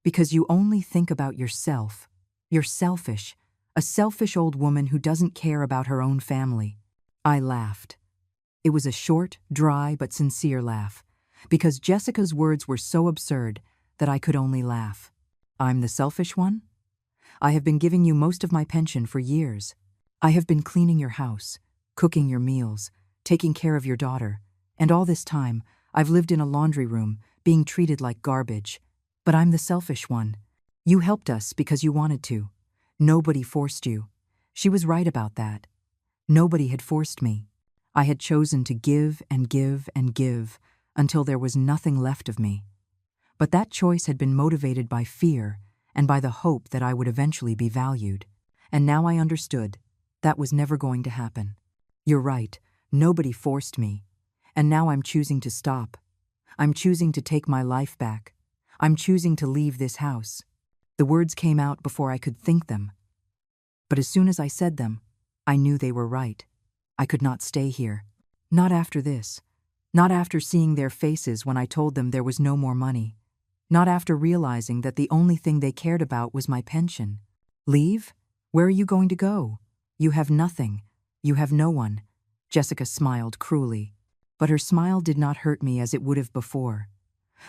because you only think about yourself. You're selfish, a selfish old woman who doesn't care about her own family. I laughed. It was a short, dry, but sincere laugh, because Jessica's words were so absurd that I could only laugh. I'm the selfish one? I have been giving you most of my pension for years. I have been cleaning your house, cooking your meals, taking care of your daughter, and all this time, I've lived in a laundry room, being treated like garbage. But I'm the selfish one. You helped us because you wanted to. Nobody forced you. She was right about that. Nobody had forced me. I had chosen to give and give and give until there was nothing left of me. But that choice had been motivated by fear and by the hope that I would eventually be valued. And now I understood that was never going to happen. You're right, nobody forced me. And now I'm choosing to stop. I'm choosing to take my life back. I'm choosing to leave this house." The words came out before I could think them. But as soon as I said them, I knew they were right. I could not stay here. Not after this. Not after seeing their faces when I told them there was no more money. Not after realizing that the only thing they cared about was my pension. "Leave? Where are you going to go? You have nothing. You have no one." Jessica smiled cruelly, but her smile did not hurt me as it would have before.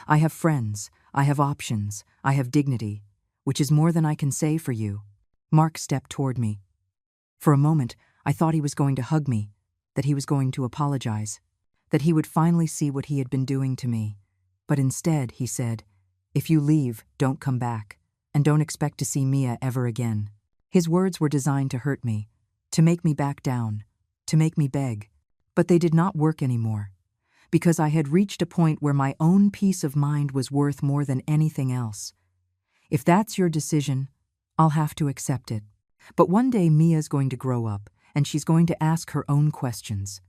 "I have friends, I have options, I have dignity, which is more than I can say for you." Mark stepped toward me. For a moment, I thought he was going to hug me, that he was going to apologize, that he would finally see what he had been doing to me. But instead, he said, "If you leave, don't come back, and don't expect to see Mia ever again." His words were designed to hurt me, to make me back down, to make me beg. But they did not work anymore, because I had reached a point where my own peace of mind was worth more than anything else. If that's your decision, I'll have to accept it. But one day Mia's going to grow up, and she's going to ask her own questions.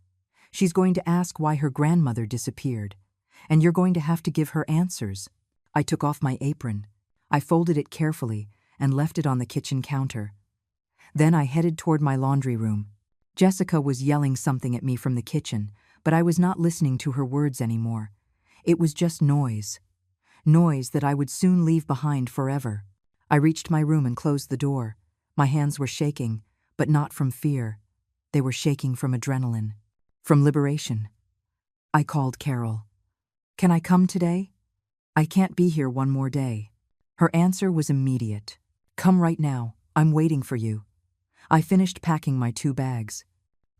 She's going to ask why her grandmother disappeared, and you're going to have to give her answers. I took off my apron. I folded it carefully and left it on the kitchen counter. Then I headed toward my laundry room. Jessica was yelling something at me from the kitchen, but I was not listening to her words anymore. It was just noise. Noise that I would soon leave behind forever. I reached my room and closed the door. My hands were shaking, but not from fear. They were shaking from adrenaline, from liberation. I called Carol. "Can I come today? I can't be here one more day." Her answer was immediate. "Come right now. I'm waiting for you." I finished packing my 2 bags.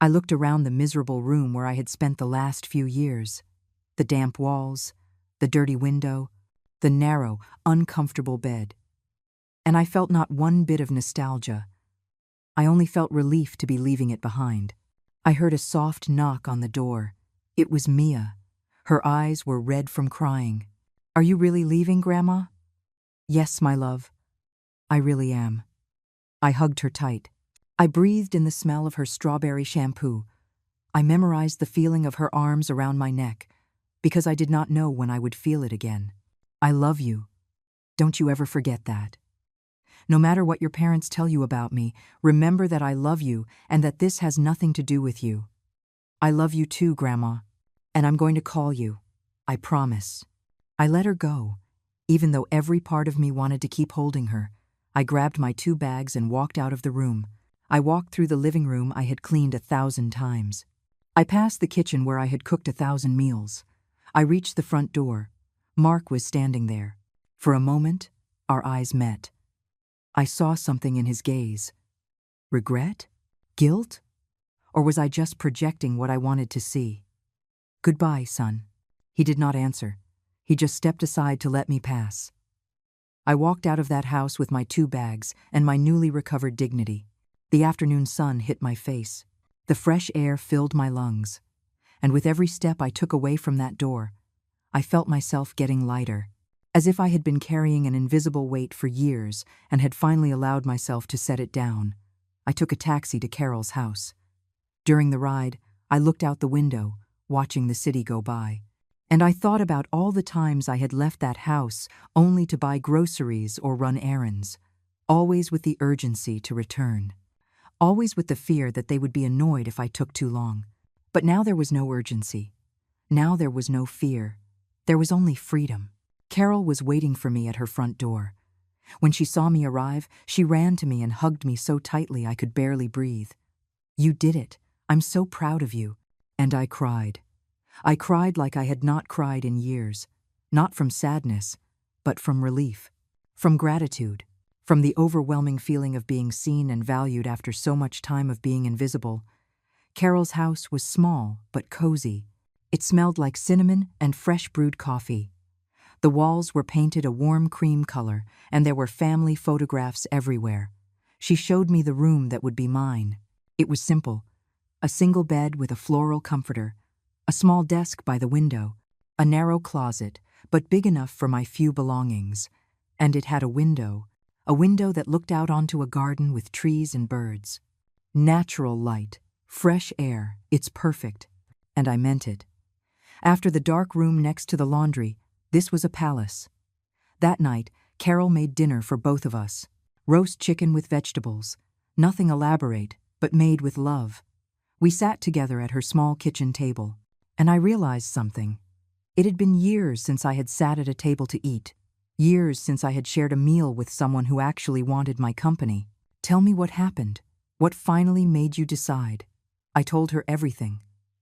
I looked around the miserable room where I had spent the last few years. The damp walls, the dirty window, the narrow, uncomfortable bed. And I felt not one bit of nostalgia. I only felt relief to be leaving it behind. I heard a soft knock on the door. It was Mia. Her eyes were red from crying. "Are you really leaving, Grandma?" "Yes, my love. I really am." I hugged her tight. I breathed in the smell of her strawberry shampoo. I memorized the feeling of her arms around my neck, because I did not know when I would feel it again. "I love you. Don't you ever forget that. No matter what your parents tell you about me, remember that I love you and that this has nothing to do with you. I love you too, Grandma, and I'm going to call you. I promise." I let her go, even though every part of me wanted to keep holding her. I grabbed my 2 bags and walked out of the room. I walked through the living room I had cleaned 1,000 times. I passed the kitchen where I had cooked 1,000 meals. I reached the front door. Mark was standing there. For a moment, our eyes met. I saw something in his gaze. Regret? Guilt? Or was I just projecting what I wanted to see? "Goodbye, son." He did not answer. He just stepped aside to let me pass. I walked out of that house with my 2 bags and my newly recovered dignity. The afternoon sun hit my face. The fresh air filled my lungs. And with every step I took away from that door, I felt myself getting lighter, as if I had been carrying an invisible weight for years and had finally allowed myself to set it down. I took a taxi to Carol's house. During the ride, I looked out the window, watching the city go by. And I thought about all the times I had left that house only to buy groceries or run errands, always with the urgency to return, always with the fear that they would be annoyed if I took too long. But now there was no urgency. Now there was no fear. There was only freedom. Carol was waiting for me at her front door. When she saw me arrive, she ran to me and hugged me so tightly I could barely breathe. "You did it. I'm so proud of you." And I cried. I cried like I had not cried in years, not from sadness, but from relief, from gratitude, from the overwhelming feeling of being seen and valued after so much time of being invisible. Carol's house was small but cozy. It smelled like cinnamon and fresh brewed coffee. The walls were painted a warm cream color, and there were family photographs everywhere. She showed me the room that would be mine. It was simple: a single bed with a floral comforter, a small desk by the window, a narrow closet, but big enough for my few belongings. And it had a window that looked out onto a garden with trees and birds. Natural light, fresh air, it's perfect. And I meant it. After the dark room next to the laundry, this was a palace. That night, Carol made dinner for both of us. Roast chicken with vegetables. Nothing elaborate, but made with love. We sat together at her small kitchen table, and I realized something. It had been years since I had sat at a table to eat. Years since I had shared a meal with someone who actually wanted my company. Tell me what happened. What finally made you decide? I told her everything.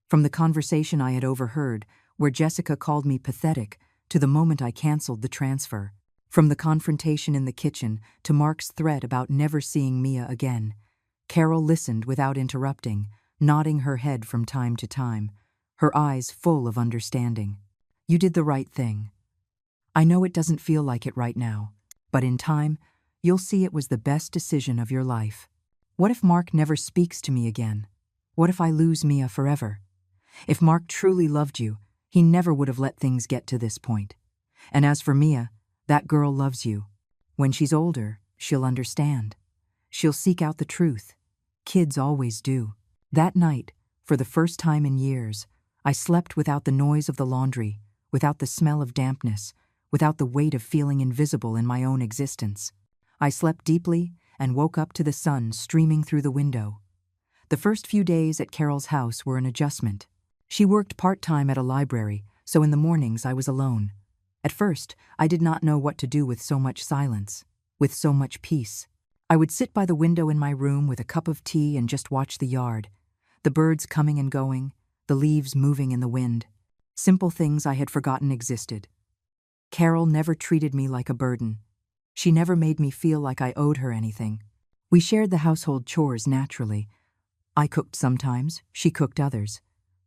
From the conversation I had overheard, where Jessica called me pathetic, to the moment I canceled the transfer. From the confrontation in the kitchen to Mark's threat about never seeing Mia again. Carol listened without interrupting, nodding her head from time to time, her eyes full of understanding. You did the right thing. I know it doesn't feel like it right now, but in time, you'll see it was the best decision of your life. What if Mark never speaks to me again? What if I lose Mia forever? If Mark truly loved you, he never would have let things get to this point. And as for Mia, that girl loves you. When she's older, she'll understand. She'll seek out the truth. Kids always do. That night, for the first time in years, I slept without the noise of the laundry, without the smell of dampness, without the weight of feeling invisible in my own existence. I slept deeply and woke up to the sun streaming through the window. The first few days at Carol's house were an adjustment. She worked part-time at a library, so in the mornings I was alone. At first, I did not know what to do with so much silence, with so much peace. I would sit by the window in my room with a cup of tea and just watch the yard, the birds coming and going, the leaves moving in the wind. Simple things I had forgotten existed. Carol never treated me like a burden. She never made me feel like I owed her anything. We shared the household chores naturally. I cooked sometimes, she cooked others.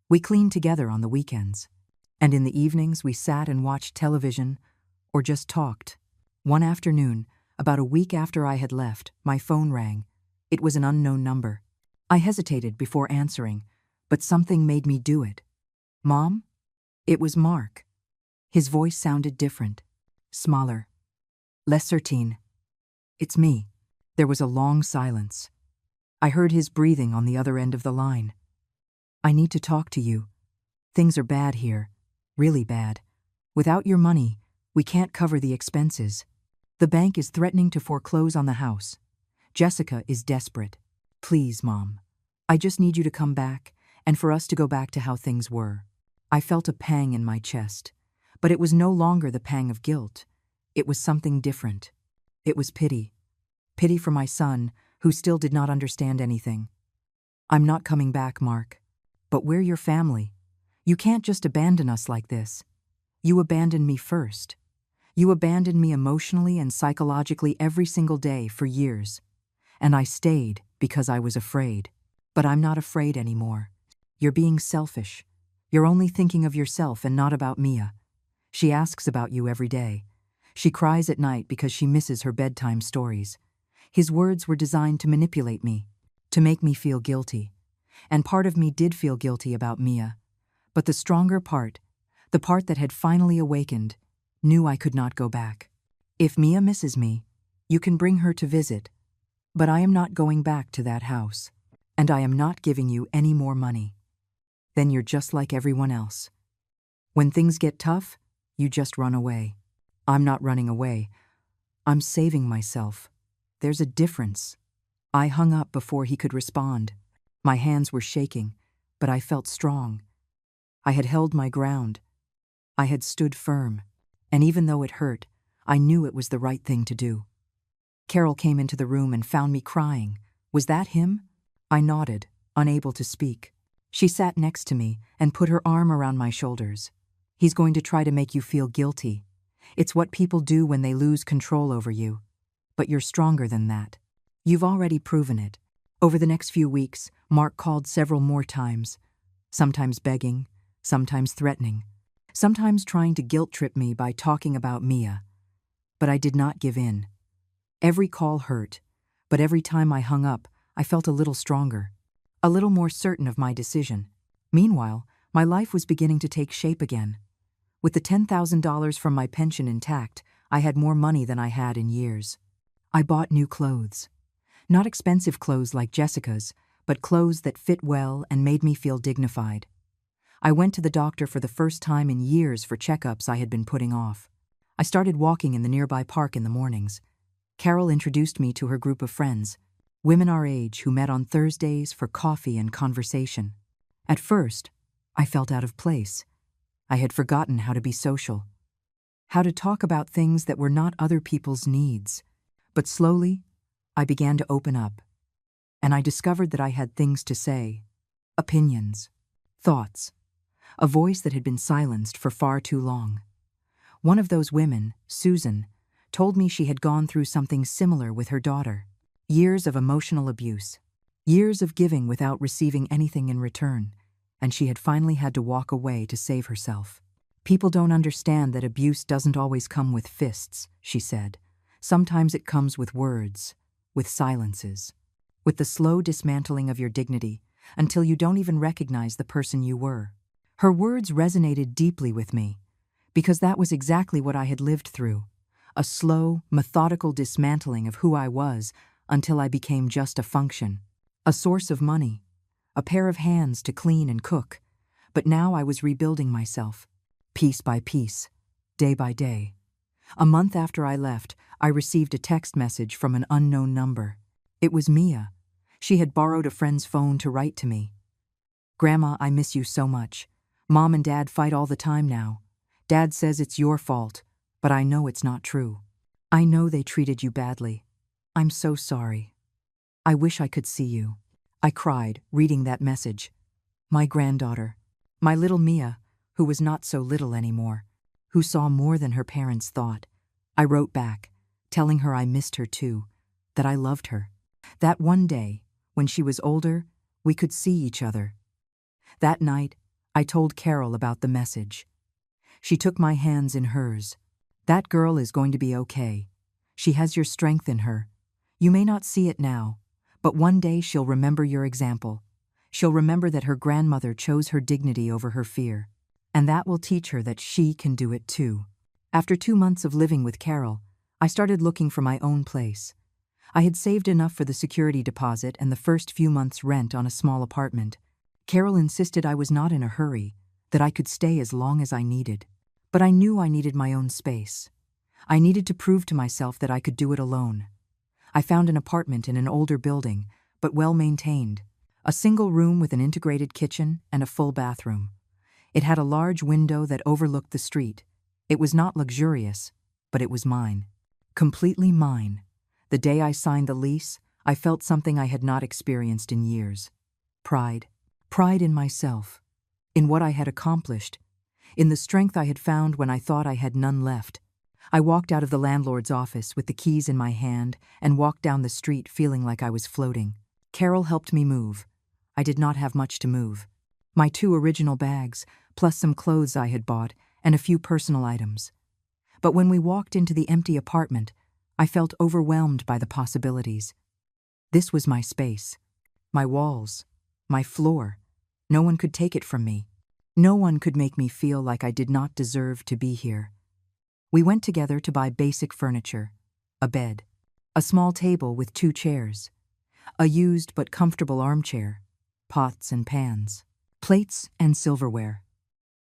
We cleaned together on the weekends. And in the evenings we sat and watched television or just talked. One afternoon, about a week after I had left, my phone rang. It was an unknown number. I hesitated before answering, but something made me do it. Mom? It was Mark. His voice sounded different, smaller, less certain. It's me. There was a long silence. I heard his breathing on the other end of the line. I need to talk to you. Things are bad here, really bad. Without your money, we can't cover the expenses. The bank is threatening to foreclose on the house. Jessica is desperate. Please, Mom. I just need you to come back, and for us to go back to how things were. I felt a pang in my chest, but it was no longer the pang of guilt. It was something different. It was pity. Pity for my son, who still did not understand anything. I'm not coming back, Mark. But we're your family. You can't just abandon us like this. You abandoned me first. You abandoned me emotionally and psychologically every single day for years. And I stayed because I was afraid. But I'm not afraid anymore. You're being selfish. You're only thinking of yourself and not about Mia. She asks about you every day. She cries at night because she misses her bedtime stories. His words were designed to manipulate me, to make me feel guilty. And part of me did feel guilty about Mia. But the stronger part, the part that had finally awakened, knew I could not go back. If Mia misses me, you can bring her to visit. But I am not going back to that house. And I am not giving you any more money. Then you're just like everyone else. When things get tough, you just run away. I'm not running away. I'm saving myself. There's a difference. I hung up before he could respond. My hands were shaking, but I felt strong. I had held my ground. I had stood firm. And even though it hurt, I knew it was the right thing to do. Carol came into the room and found me crying. Was that him? I nodded, unable to speak. She sat next to me and put her arm around my shoulders. He's going to try to make you feel guilty. It's what people do when they lose control over you. But you're stronger than that. You've already proven it. Over the next few weeks, Mark called several more times, sometimes begging, sometimes threatening, sometimes trying to guilt-trip me by talking about Mia. But I did not give in. Every call hurt, but every time I hung up, I felt a little stronger, a little more certain of my decision. Meanwhile, my life was beginning to take shape again. With the $10,000 from my pension intact, I had more money than I had in years. I bought new clothes. Not expensive clothes like Jessica's, but clothes that fit well and made me feel dignified. I went to the doctor for the first time in years for checkups I had been putting off. I started walking in the nearby park in the mornings. Carol introduced me to her group of friends, women our age who met on Thursdays for coffee and conversation. At first, I felt out of place. I had forgotten how to be social, how to talk about things that were not other people's needs. But slowly, I began to open up, and I discovered that I had things to say, opinions, thoughts, a voice that had been silenced for far too long. One of those women, Susan, told me she had gone through something similar with her daughter. Years of emotional abuse, years of giving without receiving anything in return, and she had finally had to walk away to save herself. People don't understand that abuse doesn't always come with fists, she said. Sometimes it comes with words, with silences, with the slow dismantling of your dignity until you don't even recognize the person you were. Her words resonated deeply with me, because that was exactly what I had lived through, a slow, methodical dismantling of who I was until I became just a function, a source of money, a pair of hands to clean and cook. But now I was rebuilding myself, piece by piece, day by day. A month after I left, I received a text message from an unknown number. It was Mia. She had borrowed a friend's phone to write to me. "Grandma, I miss you so much. Mom and Dad fight all the time now. Dad says it's your fault, but I know it's not true. I know they treated you badly. I'm so sorry. I wish I could see you." I cried, reading that message. My granddaughter, my little Mia, who was not so little anymore, who saw more than her parents thought. I wrote back, telling her I missed her too, that I loved her. That one day, when she was older, we could see each other. That night, I told Carol about the message. She took my hands in hers. "That girl is going to be okay. She has your strength in her. You may not see it now, but one day she'll remember your example. She'll remember that her grandmother chose her dignity over her fear, and that will teach her that she can do it too." After 2 months of living with Carol, I started looking for my own place. I had saved enough for the security deposit and the first few months' rent on a small apartment. Carol insisted I was not in a hurry, that I could stay as long as I needed. But I knew I needed my own space. I needed to prove to myself that I could do it alone. I found an apartment in an older building, but well-maintained. A single room with an integrated kitchen and a full bathroom. It had a large window that overlooked the street. It was not luxurious, but it was mine. Completely mine. The day I signed the lease, I felt something I had not experienced in years. Pride. Pride in myself, in what I had accomplished, in the strength I had found when I thought I had none left. I walked out of the landlord's office with the keys in my hand and walked down the street feeling like I was floating. Carol helped me move. I did not have much to move. My 2 original bags, plus some clothes I had bought, and a few personal items. But when we walked into the empty apartment, I felt overwhelmed by the possibilities. This was my space, my walls, my floor. No one could take it from me. No one could make me feel like I did not deserve to be here. We went together to buy basic furniture, a bed, a small table with 2 chairs, a used but comfortable armchair, pots and pans, plates and silverware.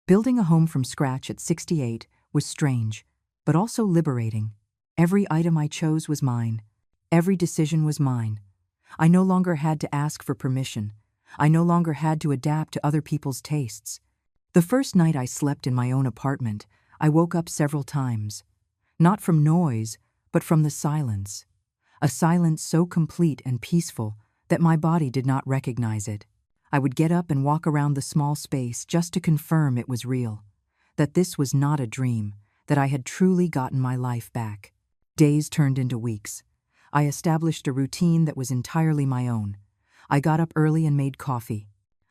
Building a home from scratch at 68 was strange, but also liberating. Every item I chose was mine. Every decision was mine. I no longer had to ask for permission. I no longer had to adapt to other people's tastes. The first night I slept in my own apartment, I woke up several times. Not from noise, but from the silence. A silence so complete and peaceful that my body did not recognize it. I would get up and walk around the small space just to confirm it was real, that this was not a dream, that I had truly gotten my life back. Days turned into weeks. I established a routine that was entirely my own. I got up early and made coffee.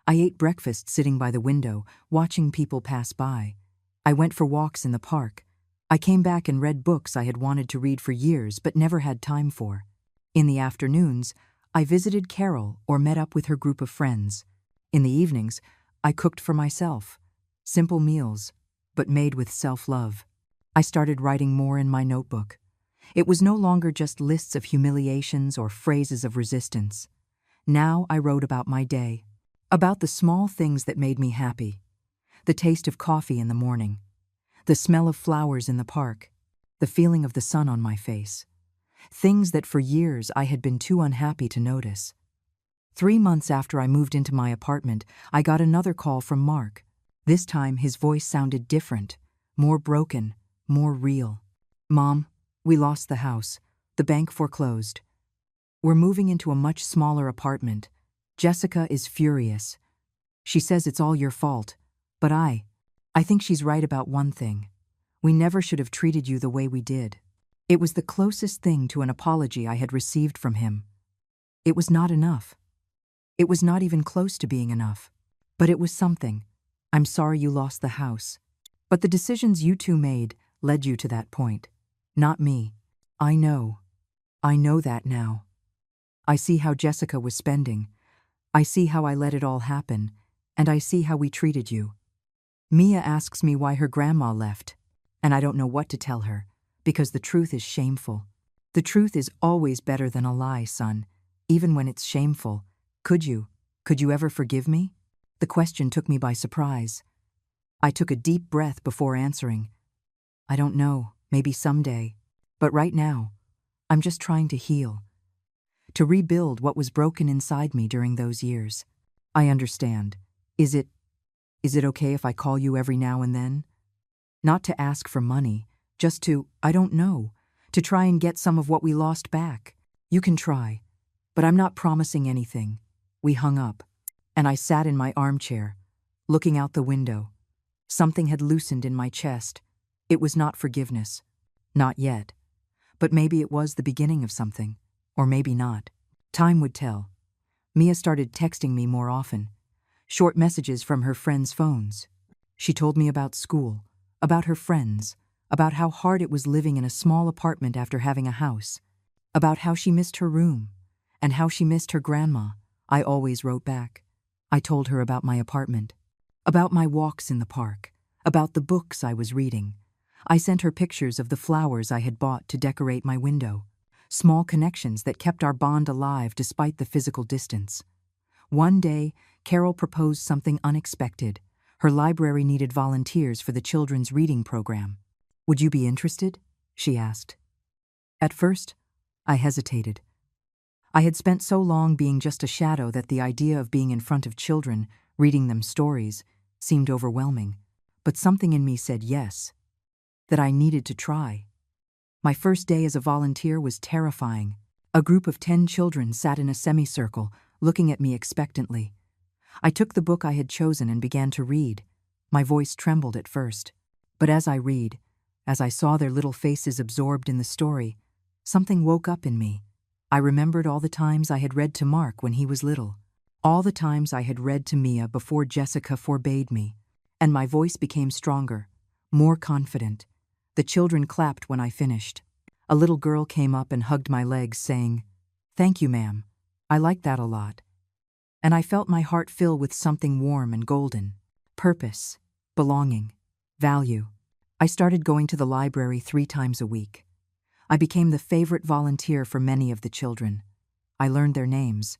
I ate breakfast sitting by the window, watching people pass by. I went for walks in the park. I came back and read books I had wanted to read for years but never had time for. In the afternoons, I visited Carol or met up with her group of friends. In the evenings, I cooked for myself. Simple meals, but made with self-love. I started writing more in my notebook. It was no longer just lists of humiliations or phrases of resistance. Now I wrote about my day, about the small things that made me happy, the taste of coffee in the morning, the smell of flowers in the park, the feeling of the sun on my face. Things that for years I had been too unhappy to notice. 3 months after I moved into my apartment, I got another call from Mark. This time his voice sounded different, more broken, more real. "Mom, we lost the house. The bank foreclosed. We're moving into a much smaller apartment. Jessica is furious. She says it's all your fault, but I think she's right about one thing. We never should have treated you the way we did." It was the closest thing to an apology I had received from him. It was not enough. It was not even close to being enough. But it was something. "I'm sorry you lost the house. But the decisions you two made led you to that point. Not me. I know. I know that now. I see how Jessica was spending. I see how I let it all happen, and I see how we treated you. Mia asks me why her grandma left, and I don't know what to tell her, because the truth is shameful. The truth is always better than a lie, son, even when it's shameful. Could you ever forgive me?" The question took me by surprise. I took a deep breath before answering. "I don't know, maybe someday. But right now, I'm just trying to heal. To rebuild what was broken inside me during those years. I understand. Is it okay if I call you every now and then? Not to ask for money, just to, I don't know, to try and get some of what we lost back. You can try, but I'm not promising anything." We hung up, and I sat in my armchair, looking out the window. Something had loosened in my chest. It was not forgiveness. Not yet. But maybe it was the beginning of something. Or maybe not. Time would tell. Mia started texting me more often. Short messages from her friends' phones. She told me about school, about her friends, about how hard it was living in a small apartment after having a house, about how she missed her room, and how she missed her grandma. I always wrote back. I told her about my apartment, about my walks in the park, about the books I was reading. I sent her pictures of the flowers I had bought to decorate my window, small connections that kept our bond alive despite the physical distance. One day, Carol proposed something unexpected. Her library needed volunteers for the children's reading program. "Would you be interested?" she asked. At first, I hesitated. I had spent so long being just a shadow that the idea of being in front of children, reading them stories, seemed overwhelming. But something in me said yes, that I needed to try. My first day as a volunteer was terrifying. A group of 10 children sat in a semicircle, looking at me expectantly. I took the book I had chosen and began to read. My voice trembled at first. But as I read, as I saw their little faces absorbed in the story, something woke up in me. I remembered all the times I had read to Mark when he was little, all the times I had read to Mia before Jessica forbade me, and my voice became stronger, more confident. The children clapped when I finished. A little girl came up and hugged my legs, saying, "Thank you, ma'am. I like that a lot." And I felt my heart fill with something warm and golden. Purpose, belonging, value. I started going to the library 3 times a week. I became the favorite volunteer for many of the children. I learned their names,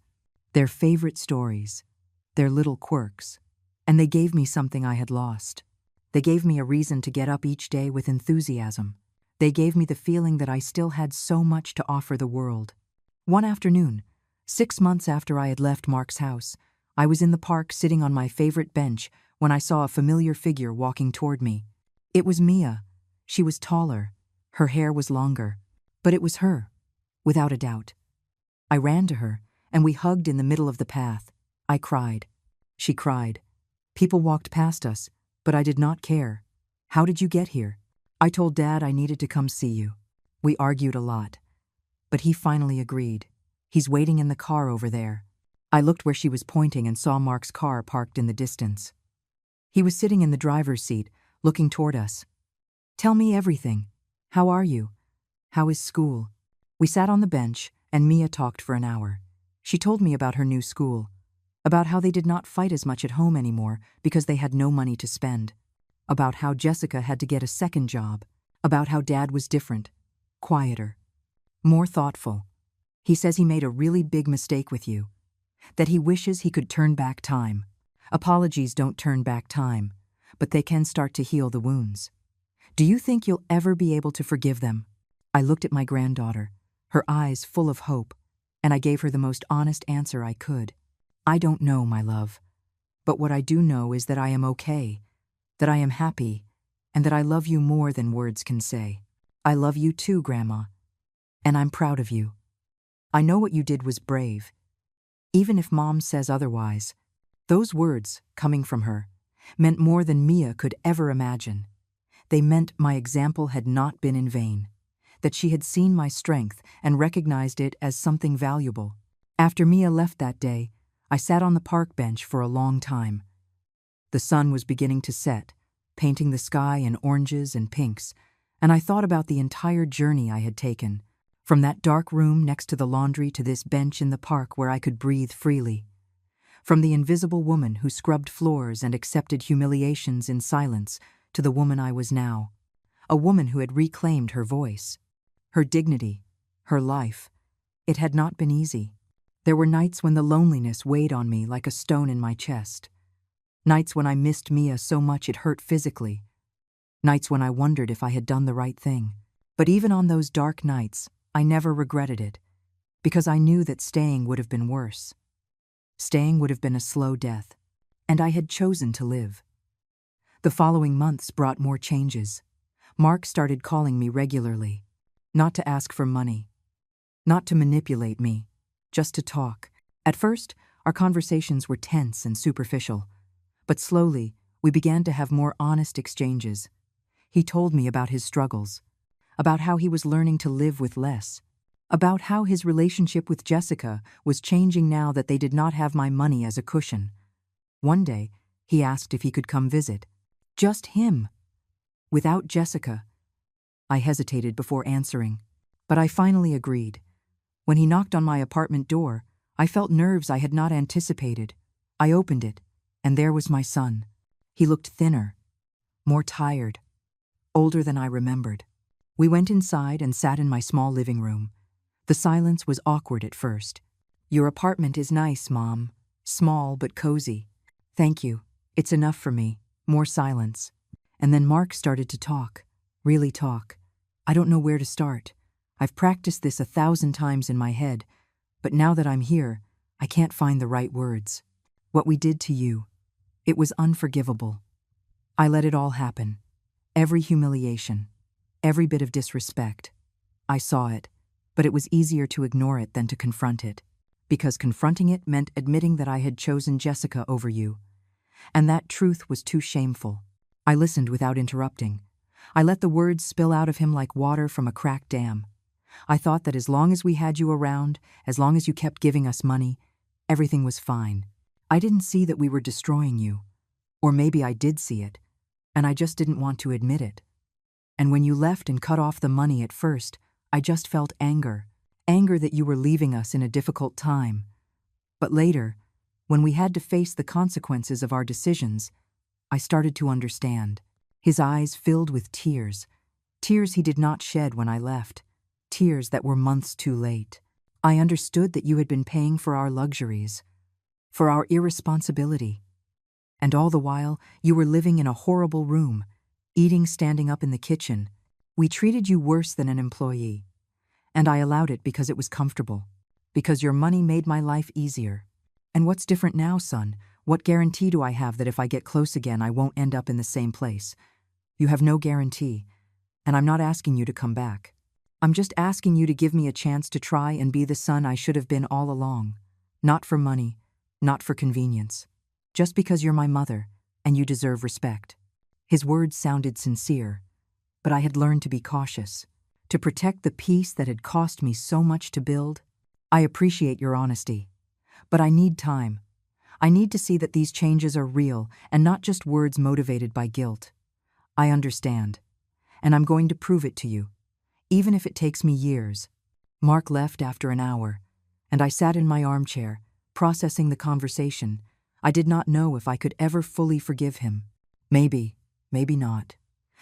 their favorite stories, their little quirks, and they gave me something I had lost. They gave me a reason to get up each day with enthusiasm. They gave me the feeling that I still had so much to offer the world. One afternoon, 6 months after I had left Mark's house, I was in the park sitting on my favorite bench when I saw a familiar figure walking toward me. It was Mia. She was taller. Her hair was longer. But it was her, without a doubt. I ran to her, and we hugged in the middle of the path. I cried. She cried. People walked past us, but I did not care. "How did you get here?" I told Dad I needed to come see you. We argued a lot, but he finally agreed. "He's waiting in the car over there." I looked where she was pointing and saw Mark's car parked in the distance. He was sitting in the driver's seat, looking toward us. "Tell me everything. How are you? How is school?" We sat on the bench, and Mia talked for an hour. She told me about her new school, about how they did not fight as much at home anymore because they had no money to spend, about how Jessica had to get a second job, about how Dad was different, quieter, more thoughtful. He says he made a really big mistake with you, that he wishes he could turn back time. Apologies don't turn back time, but they can start to heal the wounds. Do you think you'll ever be able to forgive them? I looked at my granddaughter, her eyes full of hope, and I gave her the most honest answer I could. I don't know, my love. But what I do know is that I am okay, that I am happy, and that I love you more than words can say. I love you too, Grandma, and I'm proud of you. I know what you did was brave, even if Mom says otherwise. Those words, coming from her, meant more than Mia could ever imagine. They meant my example had not been in vain, that she had seen my strength and recognized it as something valuable. After Mia left that day, I sat on the park bench for a long time. The sun was beginning to set, painting the sky in oranges and pinks, and I thought about the entire journey I had taken, from that dark room next to the laundry to this bench in the park where I could breathe freely. From the invisible woman who scrubbed floors and accepted humiliations in silence to the woman I was now, a woman who had reclaimed her voice, her dignity, her life. It had not been easy. There were nights when the loneliness weighed on me like a stone in my chest. Nights when I missed Mia so much it hurt physically. Nights when I wondered if I had done the right thing. But even on those dark nights, I never regretted it, because I knew that staying would have been worse. Staying would have been a slow death, and I had chosen to live. The following months brought more changes. Mark started calling me regularly, not to ask for money, not to manipulate me, just to talk. At first, our conversations were tense and superficial, but slowly, we began to have more honest exchanges. He told me about his struggles, about how he was learning to live with less, about how his relationship with Jessica was changing now that they did not have my money as a cushion. One day, he asked if he could come visit. Just him, without Jessica. I hesitated before answering, but I finally agreed. When he knocked on my apartment door, I felt nerves I had not anticipated. I opened it, and there was my son. He looked thinner, more tired, older than I remembered. We went inside and sat in my small living room. The silence was awkward at first. "Your apartment is nice, Mom. Small but cozy." "Thank you. It's enough for me." More silence. And then Mark started to talk. Really talk. I don't know where to start. I've practiced this 1,000 times in my head, but now that I'm here, I can't find the right words. What we did to you. It was unforgivable. I let it all happen. Every humiliation. Every bit of disrespect. I saw it, but it was easier to ignore it than to confront it, because confronting it meant admitting that I had chosen Jessica over you. And that truth was too shameful. I listened without interrupting. I let the words spill out of him like water from a cracked dam. I thought that as long as we had you around, as long as you kept giving us money, everything was fine. I didn't see that we were destroying you. Or maybe I did see it, and I just didn't want to admit it. And when you left and cut off the money at first, I just felt anger. Anger that you were leaving us in a difficult time. But later, when we had to face the consequences of our decisions, I started to understand. His eyes filled with tears. Tears he did not shed when I left. Tears that were months too late. I understood that you had been paying for our luxuries, for our irresponsibility. And all the while, you were living in a horrible room, eating standing up in the kitchen. We treated you worse than an employee. And I allowed it because it was comfortable, because your money made my life easier. And what's different now, son? What guarantee do I have that if I get close again, I won't end up in the same place? You have no guarantee, and I'm not asking you to come back. I'm just asking you to give me a chance to try and be the son I should have been all along. Not for money, not for convenience. Just because you're my mother, and you deserve respect. His words sounded sincere, but I had learned to be cautious, to protect the peace that had cost me so much to build. I appreciate your honesty, but I need time. I need to see that these changes are real and not just words motivated by guilt. I understand, and I'm going to prove it to you, even if it takes me years. Mark left after an hour, and I sat in my armchair, processing the conversation. I did not know if I could ever fully forgive him. Maybe not.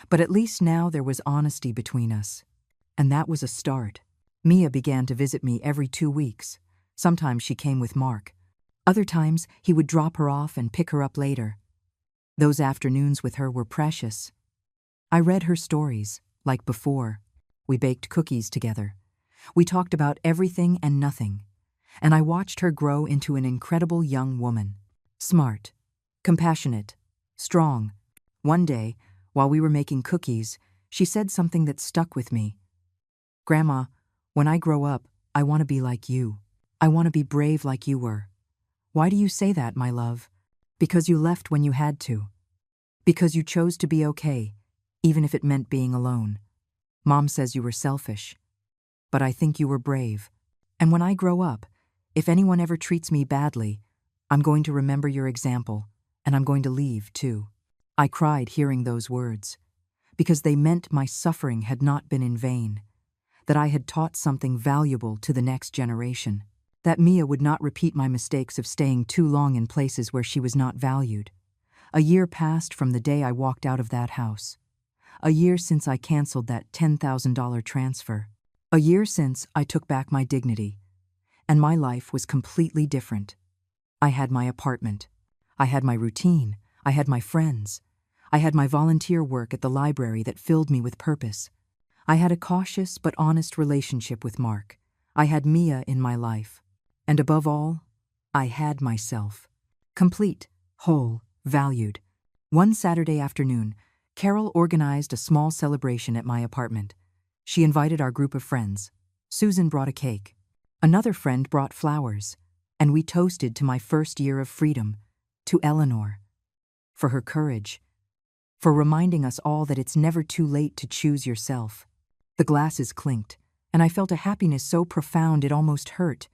But at least now there was honesty between us. And that was a start. Mia began to visit me every 2 weeks. Sometimes she came with Mark. Other times, he would drop her off and pick her up later. Those afternoons with her were precious. I read her stories, like before. We baked cookies together. We talked about everything and nothing. And I watched her grow into an incredible young woman. Smart, compassionate, strong. One day, while we were making cookies, she said something that stuck with me. "Grandma, when I grow up, I want to be like you. I want to be brave like you were." "Why do you say that, my love?" "Because you left when you had to. Because you chose to be okay, even if it meant being alone. Mom says you were selfish, but I think you were brave. And when I grow up, if anyone ever treats me badly, I'm going to remember your example, and I'm going to leave, too." I cried hearing those words, because they meant my suffering had not been in vain, that I had taught something valuable to the next generation, that Mia would not repeat my mistakes of staying too long in places where she was not valued. A year passed from the day I walked out of that house. A year since I canceled that $10,000 transfer. A year since I took back my dignity. And my life was completely different. I had my apartment. I had my routine. I had my friends. I had my volunteer work at the library that filled me with purpose. I had a cautious but honest relationship with Mark. I had Mia in my life. And above all, I had myself. Complete, whole, valued. One Saturday afternoon, Carol organized a small celebration at my apartment. She invited our group of friends. Susan brought a cake. Another friend brought flowers. And we toasted to my first year of freedom, to Eleanor. For her courage. For reminding us all that it's never too late to choose yourself. The glasses clinked, and I felt a happiness so profound it almost hurt.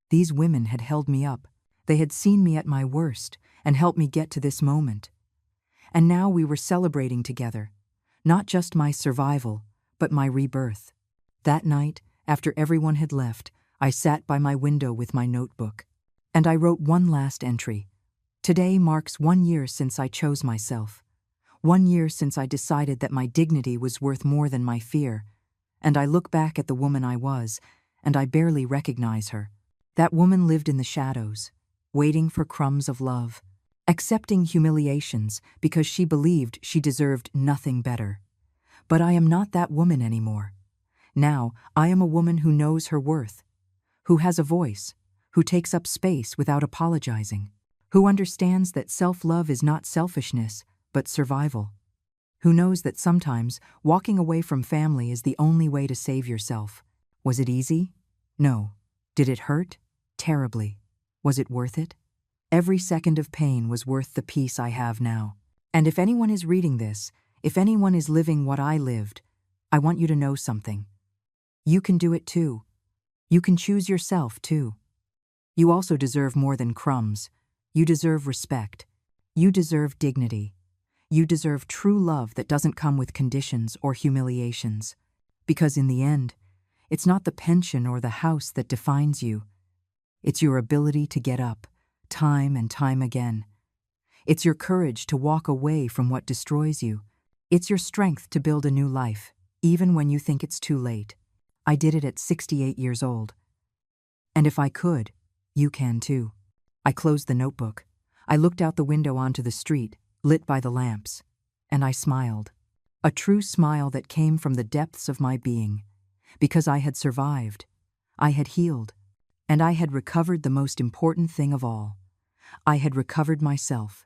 These women had held me up. They had seen me at my worst and helped me get to this moment. And now we were celebrating together, not just my survival, but my rebirth. That night, after everyone had left, I sat by my window with my notebook. And I wrote one last entry. Today marks 1 year since I chose myself. 1 year since I decided that my dignity was worth more than my fear. And I look back at the woman I was, and I barely recognize her. That woman lived in the shadows, waiting for crumbs of love, accepting humiliations because she believed she deserved nothing better. But I am not that woman anymore. Now, I am a woman who knows her worth, who has a voice, who takes up space without apologizing, who understands that self-love is not selfishness, but survival, who knows that sometimes walking away from family is the only way to save yourself. Was it easy? No. Did it hurt? Terribly. Was it worth it? Every second of pain was worth the peace I have now. And if anyone is reading this, if anyone is living what I lived, I want you to know something. You can do it too. You can choose yourself too. You also deserve more than crumbs. You deserve respect. You deserve dignity. You deserve true love that doesn't come with conditions or humiliations. Because in the end, it's not the pension or the house that defines you. It's your ability to get up, time and time again. It's your courage to walk away from what destroys you. It's your strength to build a new life, even when you think it's too late. I did it at 68 years old. And if I could, you can too. I closed the notebook. I looked out the window onto the street, lit by the lamps, and I smiled. A true smile that came from the depths of my being, because I had survived, I had healed, and I had recovered the most important thing of all. I had recovered myself.